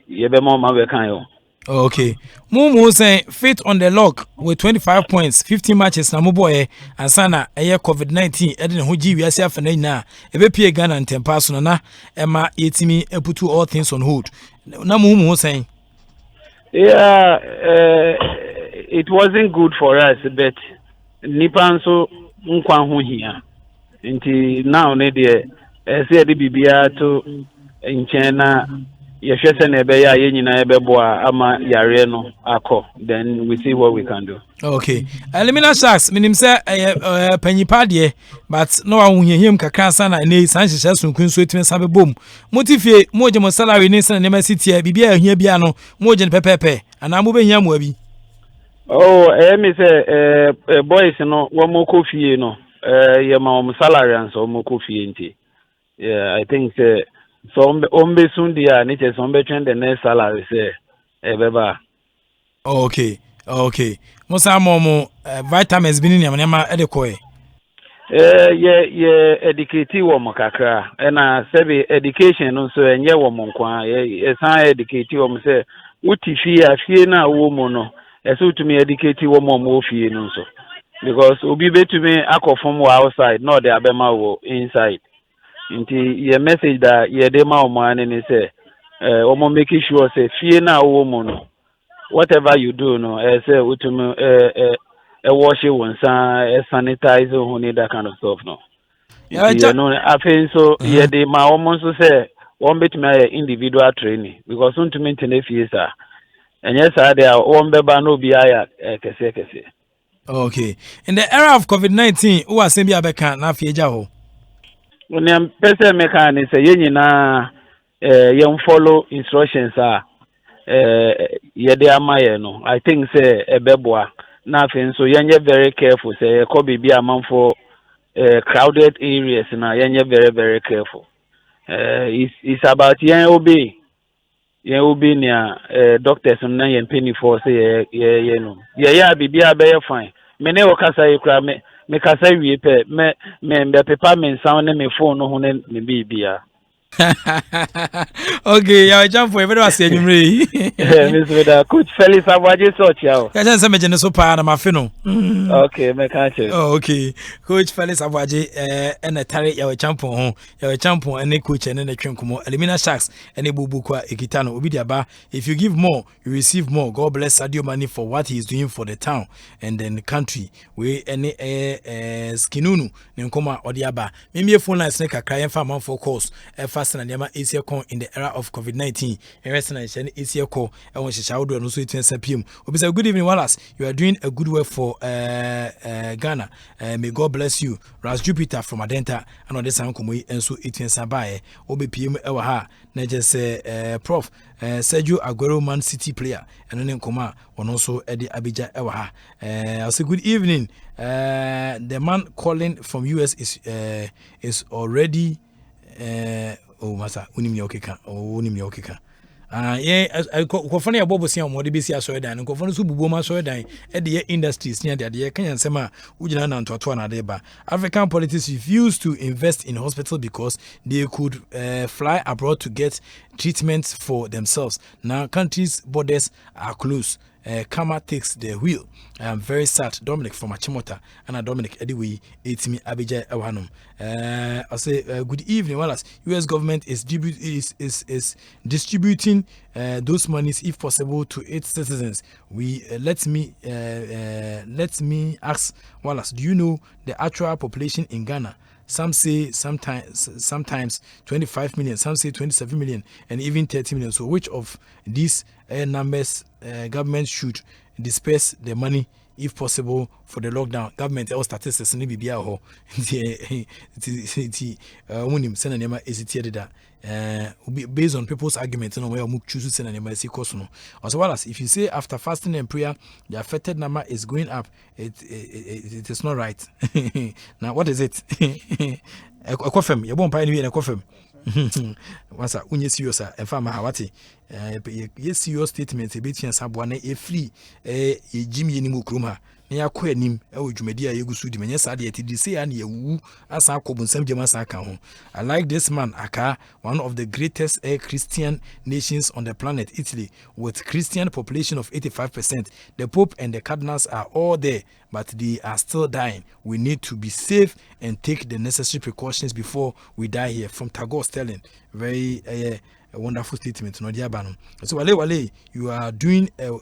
yebe mama we kan yo. Okay. Mumu say fit on the lock with 25 points, 15 matches na muboye and sana COVID-19 edin ho gi wiase afana nyina ebe pie Ghana ntempa so na ema yetimi eputu all things on hold. Na mumu say yeah, it wasn't good for us, but nipa nso nkwa ho hia. Nti now ne de say de bibia to nchen na yehwese na ebe ya nyina ebe boa ama yare no akọ, then we see what we can do. Okay. Elimina Sharks minim say panyipa de but no ahunhiem kakra sana na san hyehyɛ sunkun so etime sabe bom. Motifie mo je mo salary ni sana nema sitia bibia ahia bia no mo je pepepe ana mo behia mo abi. Oh, me say boys no wo mo kofie no ye ma mo salary and so mo kofie nti. Yeah, I think so ombe sundia ni che so ombe twend the next salary say ebeba. Okay. Okay. Musa mo vitamins bi ni nyama edekoi. Ye educate wo mo kakra. Na sebe education no so enye wo mo nkwa. Ye san educate wo mo say wuti fie na wo mo no. Eso to me educate wo mo fie no so. Because obi betumi akofom wo outside, no dey abema wo inside. Nti ye message that ye dey ma wo man ni say omo make sure say fie na wo mo no. Whatever you do, no, say utumi wash it once, sanitize it, that kind of stuff, no. You know, I think so. Yeah, they my almost say one bit my individual training because soon to maintain a fiesta. And yes, I there one beba no be kese. Okay. In the era of COVID-19, who are semi abeka na fieja ho. When I'm person mechanic say you na follow instructions yede amaye no. I think say ebeboa na fin so yenye very careful say ko bibi amanfo crowded areas na yenye very very careful. It's about yen obi nia doctors na yen penny for say ye no. Ye ya bibi abe fine. Me ne okasa yekra me kasa wie pe me paper me sound me phone no ho ne bibia. Okay, ya jump for every was enyumre. Mr. Coach Felix Abwaje search yawo. Ya janse me jene so pa na mafe no. Okay, me can check. Oh, okay. Coach Felix Abwaje na tare ya champion ho. Ya champion ene coach ene na twenkomo. Elimina Sharks ene bubu kwa ekitano. Obi diaba, if you give more, you receive more. God bless Sadio Mane for what he is doing for the town and then the country. We ene skinunu ne nkoma odiaba. Mimi phone line snake kakra yemfa man for calls. Fast na nema easier con in the era of COVID-19. Resana is easier call and when she shout no so it PM. Obi say good evening Wallace. You are doing a good work for Ghana. May God bless you. Ras Jupiter from Adenta and on this ankomo and so it bae. Obi PM ewa ha na just Prof Sergio Aguero Man City player and then nkoma on also Eddie Abija ewa ha. I'll say good evening. The man calling from US is already masa unim ya okeka ko fane abobo sia mo de besi aso dan ko fane su bubo ma so dan e de industries nia de kan yansema ugina na ntoto na de ba. African politics refuse to invest in hospital because they could fly abroad to get treatments for themselves. Now countries' borders are closed. Kama takes the wheel. I am very sad. Dominic from Achimota and Dominic anyway. It's me Abija Ewanum. I say good evening. Wallace. U.S. government is distributing those monies if possible to its citizens. Let me ask Wallace. Do you know the actual population in Ghana? Some say sometimes 25 million, some say 27 million, and even 30 million. So which of these numbers government should disperse the money if possible for the lockdown? Government or statistics ni bibia ho. Based on people's arguments, no way we choose to send an course no. As well as if you say after fasting and prayer the affected number is going up, it is not right. Now what is it? Ekofem, you won't buy any ekofem. Once a unye serious and farmer hawati. Yes, your statement a bit and sabwane a free a Jimmy ni mukruma. na yakɔ anim ɛwɔ dwumadi a yɛgu so di menye saa de yɛte di se ya na yɛwu asa akɔ bonsam gyama asa aka ho. I like this man Aka, one of the greatest Christian nations on the planet, Italy, with Christian population of 85%. The Pope and the cardinals are all there, but they are still dying. We need to be safe and take the necessary precautions before we die here. From Tagore Sterling, very a wonderful statement. No diabano. So Wale, you are doing well.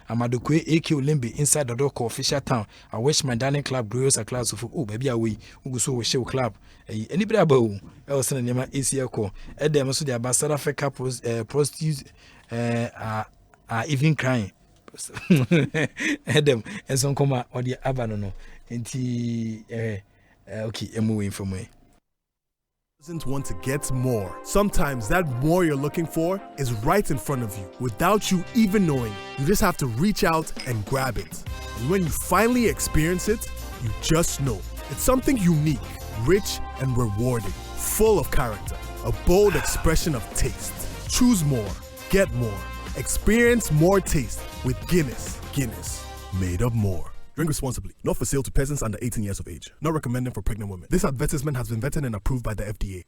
Amadokwe AK Olimbe inside the door official town. I wish my darling club grows a class of baby away. So we show club. Anybody about else in the name ACL call. Edem so the ambassador Africa prostitutes are even crying. Edem and some comma or the abano. Okay, I'm moving from me. Doesn't want to get more. Sometimes that more you're looking for is right in front of you without you even knowing. You just have to reach out and grab it. And when you finally experience it, you just know. It's something unique, rich and rewarding, full of character, a bold expression of taste. Choose more, get more. Experience more taste with Guinness. Guinness, made of more. Drink responsibly. Not for sale to persons under 18 years of age. Not recommended for pregnant women. This advertisement has been vetted and approved by the FDA.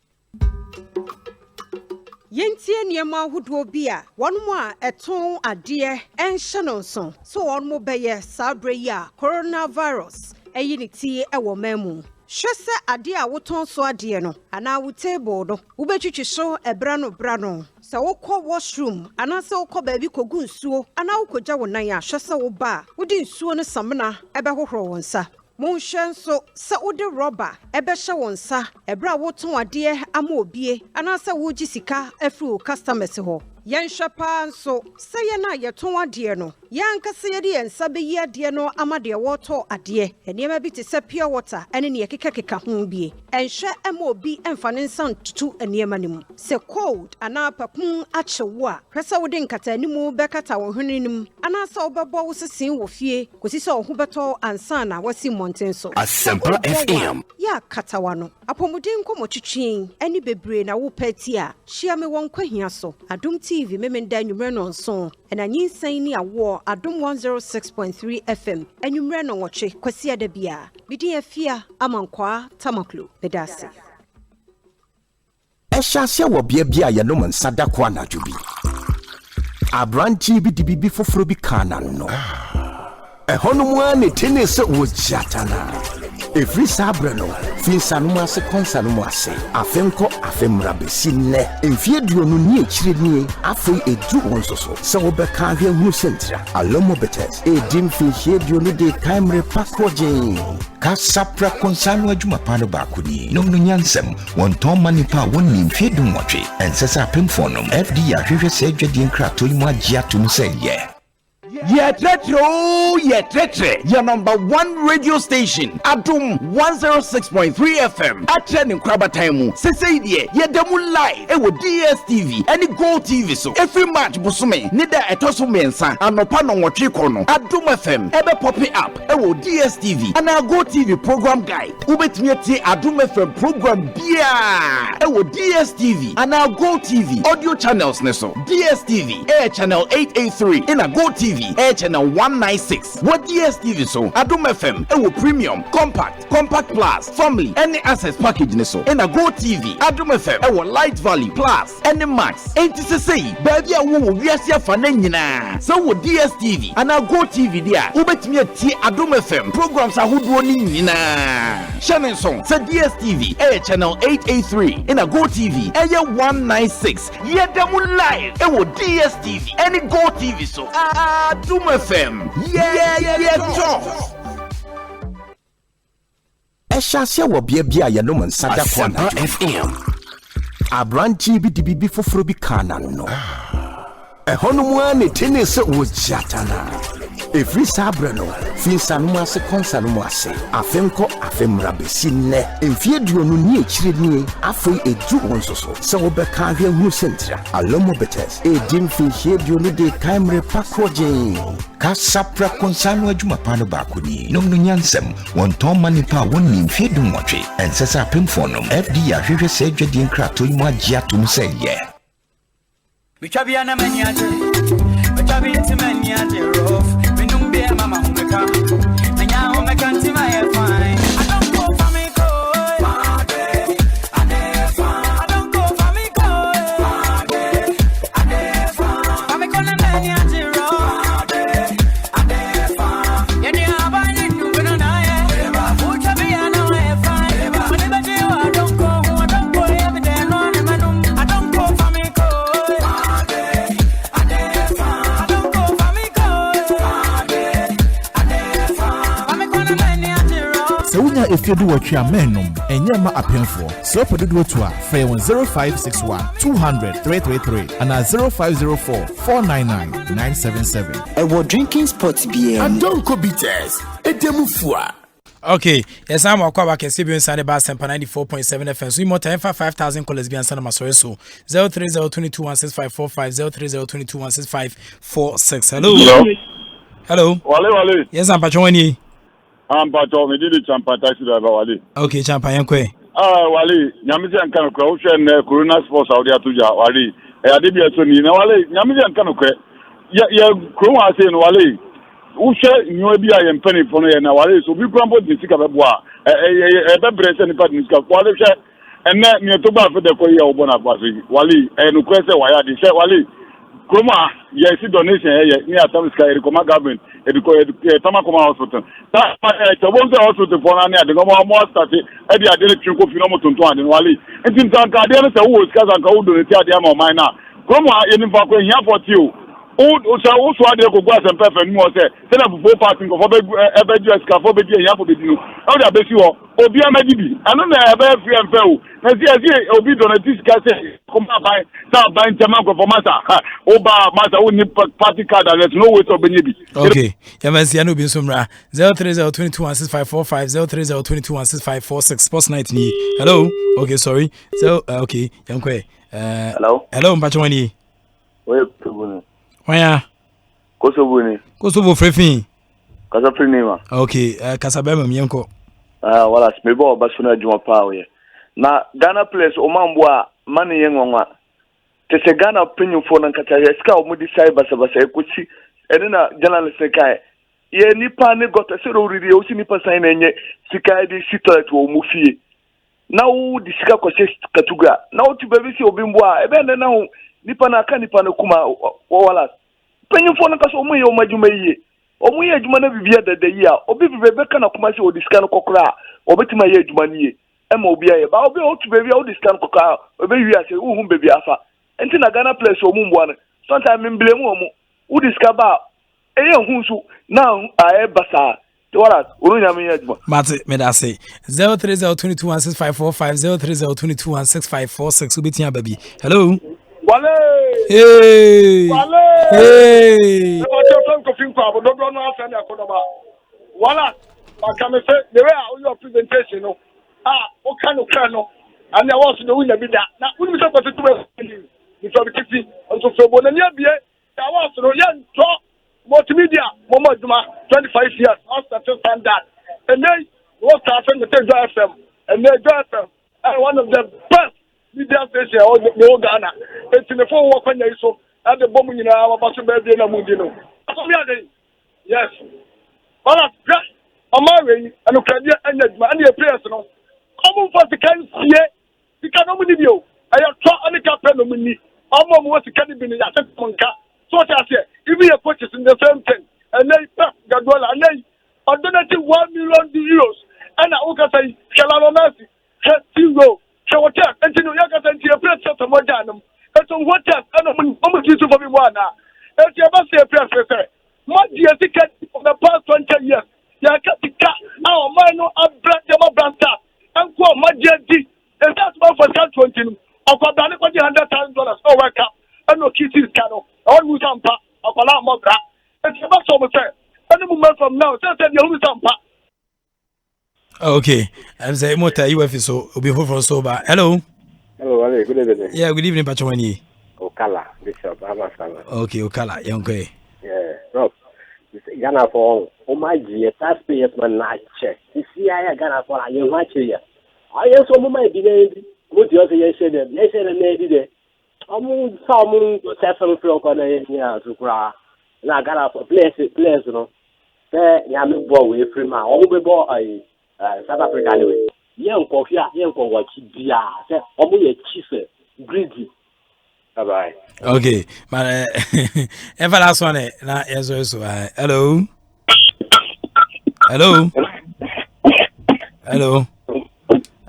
Yentie niema hudo bia one more eton adie en shanonson so one mo beye sabre ya coronavirus eyiniti ewo memu hwese ade a woton so ade no ana wo table no wo betwitwi so ebra no sa wokɔ washroom ana sa wokɔ baabi kogu nsuo ana wokɔgya wo nan a hwese wo ba wodi nsuo no samna ɛbɛhohoro wo nsa monhwɛ nso sa wode rubber ɛbɛhyɛ wo nsa ebra woton ade ama obie ana sa wogi sika afiri wo customers ho yɛnhwɛ paa nso sɛ yɛ na yɛton ade no yɛankasa yɛde yɛnsa bɛyi ade no ama deɛ wɔtɔ ade nneɛma bi te sɛ pure water ɛne ne yɛkeka ho bie ɛnhwɛ ɛma obi ɛmfa ne nsa ntutu nneɛma no mu sɛ cold anaa papum akyewo a hwɛ sɛ wode nkata animu bɛkata wo hwene no mu anaa sɛ wobɛbɔ wo sesen wɔ fie kɔsi sɛ wo ho bɛtɔ ansa na wasi mmɔnten so Asempa FM yɛ katawa no apɔmuden nkɔmmɔtwitwin ɛne bebree na wopɛ ti a hyia me wɔn kwahia so Adom TV memenda nwumrɛ no nso ɛna nyinsan ni awo Adom 106.3 FM enumre no wɔtwe kwasi ada bia bidi afia amankwa tamaklo bedase Eshase wo bia bia ye no nsada kwa na dwobi Abranchi bi di bibi foforo bi kana no Ehonum ane tenese wo jatana Every sabre no finsa no ase konsa no ase afenko afemra besi ne enfie duonu ni ekire ni afei edu wonso so wo beka hwe hu sentra alomo betes edim finhie duonu de kaimre pakoje ka sapra konsa no adwuma pa no ba kuni no nyansem won ton manipa wonni mfie dum wotwe ensesa apemfo no fd ahwehwe se adwadi nkrato mu agye atum se ye Yeah, Tretre, your number one radio station, Adom 106.3 FM. Attending Kraba Time, Sesaydia, Yadamu Live, with DSTV, any Go TV so. Every match, Busume, Nida Etosu Mensa, and Opano Wachikono, Adom FM, Ebe Poppy Up, with DSTV, and our Go TV program guide. Ubetmiati Adom FM program, Bia, with DSTV, and our Go TV audio channels, Neso, DSTV, Air Channel 883, in a Go TV. Air Channel 196. What DSTV so? Adom FM, Ewo Premium, Compact Plus, Family, any access package neso. And a Go TV, Adom FM, Ewo Light Valley Plus, any Max. 80cc, baby a wo wiasia fane nyina. So wo DSTV, and a Go TV dia. Ubetimi ati Adom FM programs ahodo ni nyina. Channel song, say DSTV, Air Channel 883, in a Go TV, Air 196. Yedemu live, Ewo DSTV, any Go TV so. Adom FM. Yeah, talk. Eshase wo bia bia ye no nsada kwa na FM. Abranchi bi di bibi foforo bi kana no. Ehonum ane tenese wo jatana. Every sabre no finsa no ase konsa no ase afenko afemra besi ne enfie duonu ni ekire ni afoi edu wonso so wo beka hwe hu sentra alomo betes edim finhie duonu de kaimre pakoje ka sapra konsa no adwuma pa no ba kuni no nyansem won ton manipa wonni mfie dum wotwe ensesa pemfo no fd ahwehwe se adwadi nkrato yi mu agye atom se ye Bichabi ana maniaje Bichabi inti maniaje rof Minum be mama humeka if you do what you are menom, and Yama Apenfo, so put it to a free 0561 200 333 and 0504 499 977. And what drinking spots be? And don't go bitters. Edemufua. Okay, yes, I'm a quack and Sibian Sunday Asempa 94.7 FM. So you more time for 5,000 callers beyond San Masoy. So 03022165545 03022165546. Hello. Hello. Wale. Yes, I'm Pachoni. I'm Pacho, me did the champa taxi driver, Wale. Okay, champa yankwe. Wale, Yamizi and Kanoko, Corona Sports out there to Ya, Wale. I did be a Tony, Wale, Yamizi and Kanoko. Yeah, Kroma saying Wale. Ushe nyobi a yempeni fono ye na wale so bi kwambo di sika beboa be brese ni part ni sika wale hwe enne mi to ba fe de ko ye obo na kwase wale no kwese waya di hwe wale kroma ye si donation ye ni atam sika e koma government e ko tama koma hospital ta to bon se hospital for na ni ade no mo start e di ade le twin ko fi no mo tonton ade wale entin tan ka ade no se wo sika san ka wo donate ade ama o man na kroma ye ni fa ko hia for ti o also had to go and pay for more. Say, tell them before passing of EBS, for Bedia, Yapobino. How they base you Obia Medibi. I don't know about free and fail. Obi Donatis Casse, come by, start buying Tamanco for Massa. Oba Massa only party card, and there's no way to Benibi. Okay, Yamasiano Binsumra 03022165545 03022165546 Sportsnite. Hello. Okay, sorry. So, okay, Yankwe. Hello. Hello, Mpachwani. Waya Kosobuni Frefin Kasaprinima. Okay, Kasabema Mienko. Wallace, maybe Basuna Juma Power. Na Ghana players Omambwa Mani Yengwa. Tese Ghana opinion for Nankatareska or Mudi Sabasa Kuchi, and then a journalist Sekai. Ye Nipa got a zero radio, Nipa sign and ye Sikai di Sita to Mufi. Now the Sika Katuga. Now to Bevisi Obimbwa, even now. Nipa na ka nipa na kuma Wallace penyin fo na kaso omuye omadwuma yie omuye adwuma na bibia dada yi a obi bibebe ka na kuma se odisika no kokora obetima ye adwuma nie ema obi aye ba obi otu bebi a odisika no kokora obe wi ase uhun bebi afa enti na Ghana players omumbo an sometimes mblemu omu udisika ba eye hun su na aye basa Wallace urunya me adwuma Mate me da say 03022165545 03022165546 ubetia baby. Hello. Wale! Hey! Wale! Hey! Wala, I can say the way your presentation, what kind of kernel, and there was the winner be that. Now, we talk about the two before the kitty, and so for one year, there was no young talk, multimedia, Mama Duma, 25 years, after standard. And then, what happened to FM, and they FM, and one of the best. Media station or the Ghana. It's in the phone walk on your so at the bombing in our Basu Baby and Mundino. Yes. Well, I'm married and Ukraine and your personal. Come for the can see it. You can only do. I have tried any captain of me. I'm almost a candidate in that monka. So I say, if we are coaches in the same thing, and they Gadola and they are donating €1 million. And I will say, Calamasi, Zero. So what that? And you know, you got to see a place of the Mojanum. And so what that? And I'm going to for me one now. And you must say a place to say, what do you think for the past 20 years? You got to cut our minor and black Yama Branta and call my JD. And that's one for that 20. I'll call down $100,000 over cap. And no kitties canoe. All who's on part of a lot more. And you must almost say, any moment from now, just tell you who's on part. Okay, I'm saying what you have so be for sober. Hello. Hello, good evening. Yeah, good evening, Pachwani. Okala, Bishop Amasala. Okay, Okala, young guy. Yeah, Prof. Ghana for my dear taxpayers man night check. You see, I Ghana for a young match here. I also might be there. What you say, they said, and they did it. I'm some 7 o'clock on the year to cry. Now, Ghana for place, you know. There, Yamu boy, free my own boy. South Africa anyway. Young coffee, young for what you be. Only a chief greedy. Bye bye. Okay, but ever last one, now as also. Hello.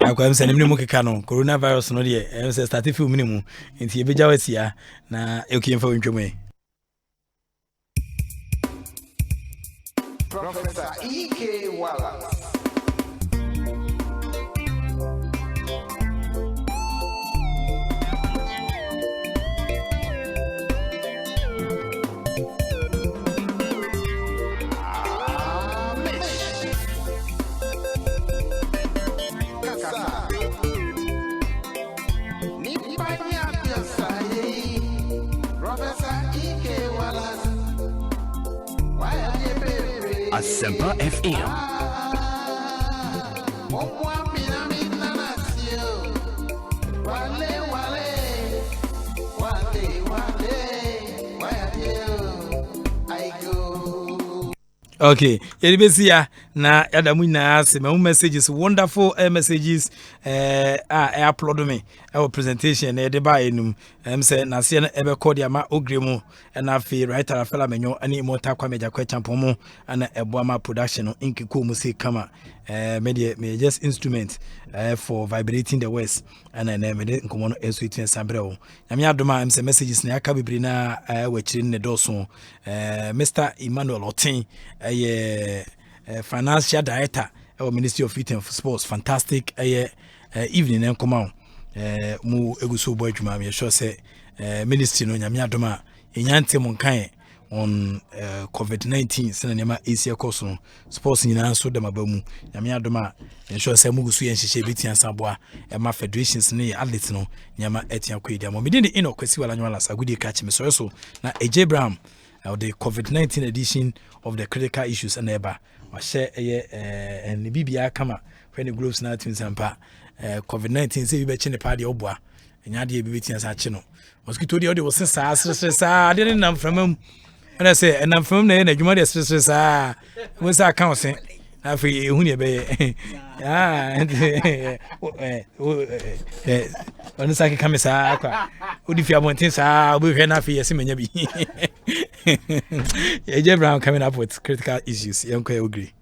I'm sending him Mukano, coronavirus, no dear. I was a starting few minimum in the Bejawasia. Now, you came for me. Professor E.K. Wallace. Asempa FM. Okay, Yeribesia na Yadamuna say my messages, wonderful messages upload me our presentation e de ba enum say na se na ebe call dia ma ogremu na afi writer afela menyo ani mota kwa meja kwa champomo ana eboama production inkiko mu say kama media me just instrument for vibrating the west and na me de nkomo no enso itin sambre wo nyame adoma say messages na aka bibiri na wachiri ne doso Mr. Emmanuel Otin financial director of Ministry of Youth and Sports. Fantastic evening and come on mu eguso boy juma me sure say ministry no nyame adoma enyante mon kan on COVID-19 sena nema Asia course no sports nyina so dem abamu nyame adoma sure say mu gusu yen hihye betian saboa e ma federations ne athletes no nyama etia kwedi mo medin de Kwesi Wallace agudi catch me so na AJ Brown the COVID-19 edition of the critical issues and eba wa share and the bibia kama when the groups na twin sampa COVID-19 say we be chi ne party obua enya de bi betian sa chi no mosquito de was sa de nam from and I say and I'm from na adwuma de sa we say account say afi ehun e be on sa ke kamisa akwa odi fi amontin sa obi hwe na afi yesi menya bi AJ Brown coming up with critical issues. Young agree.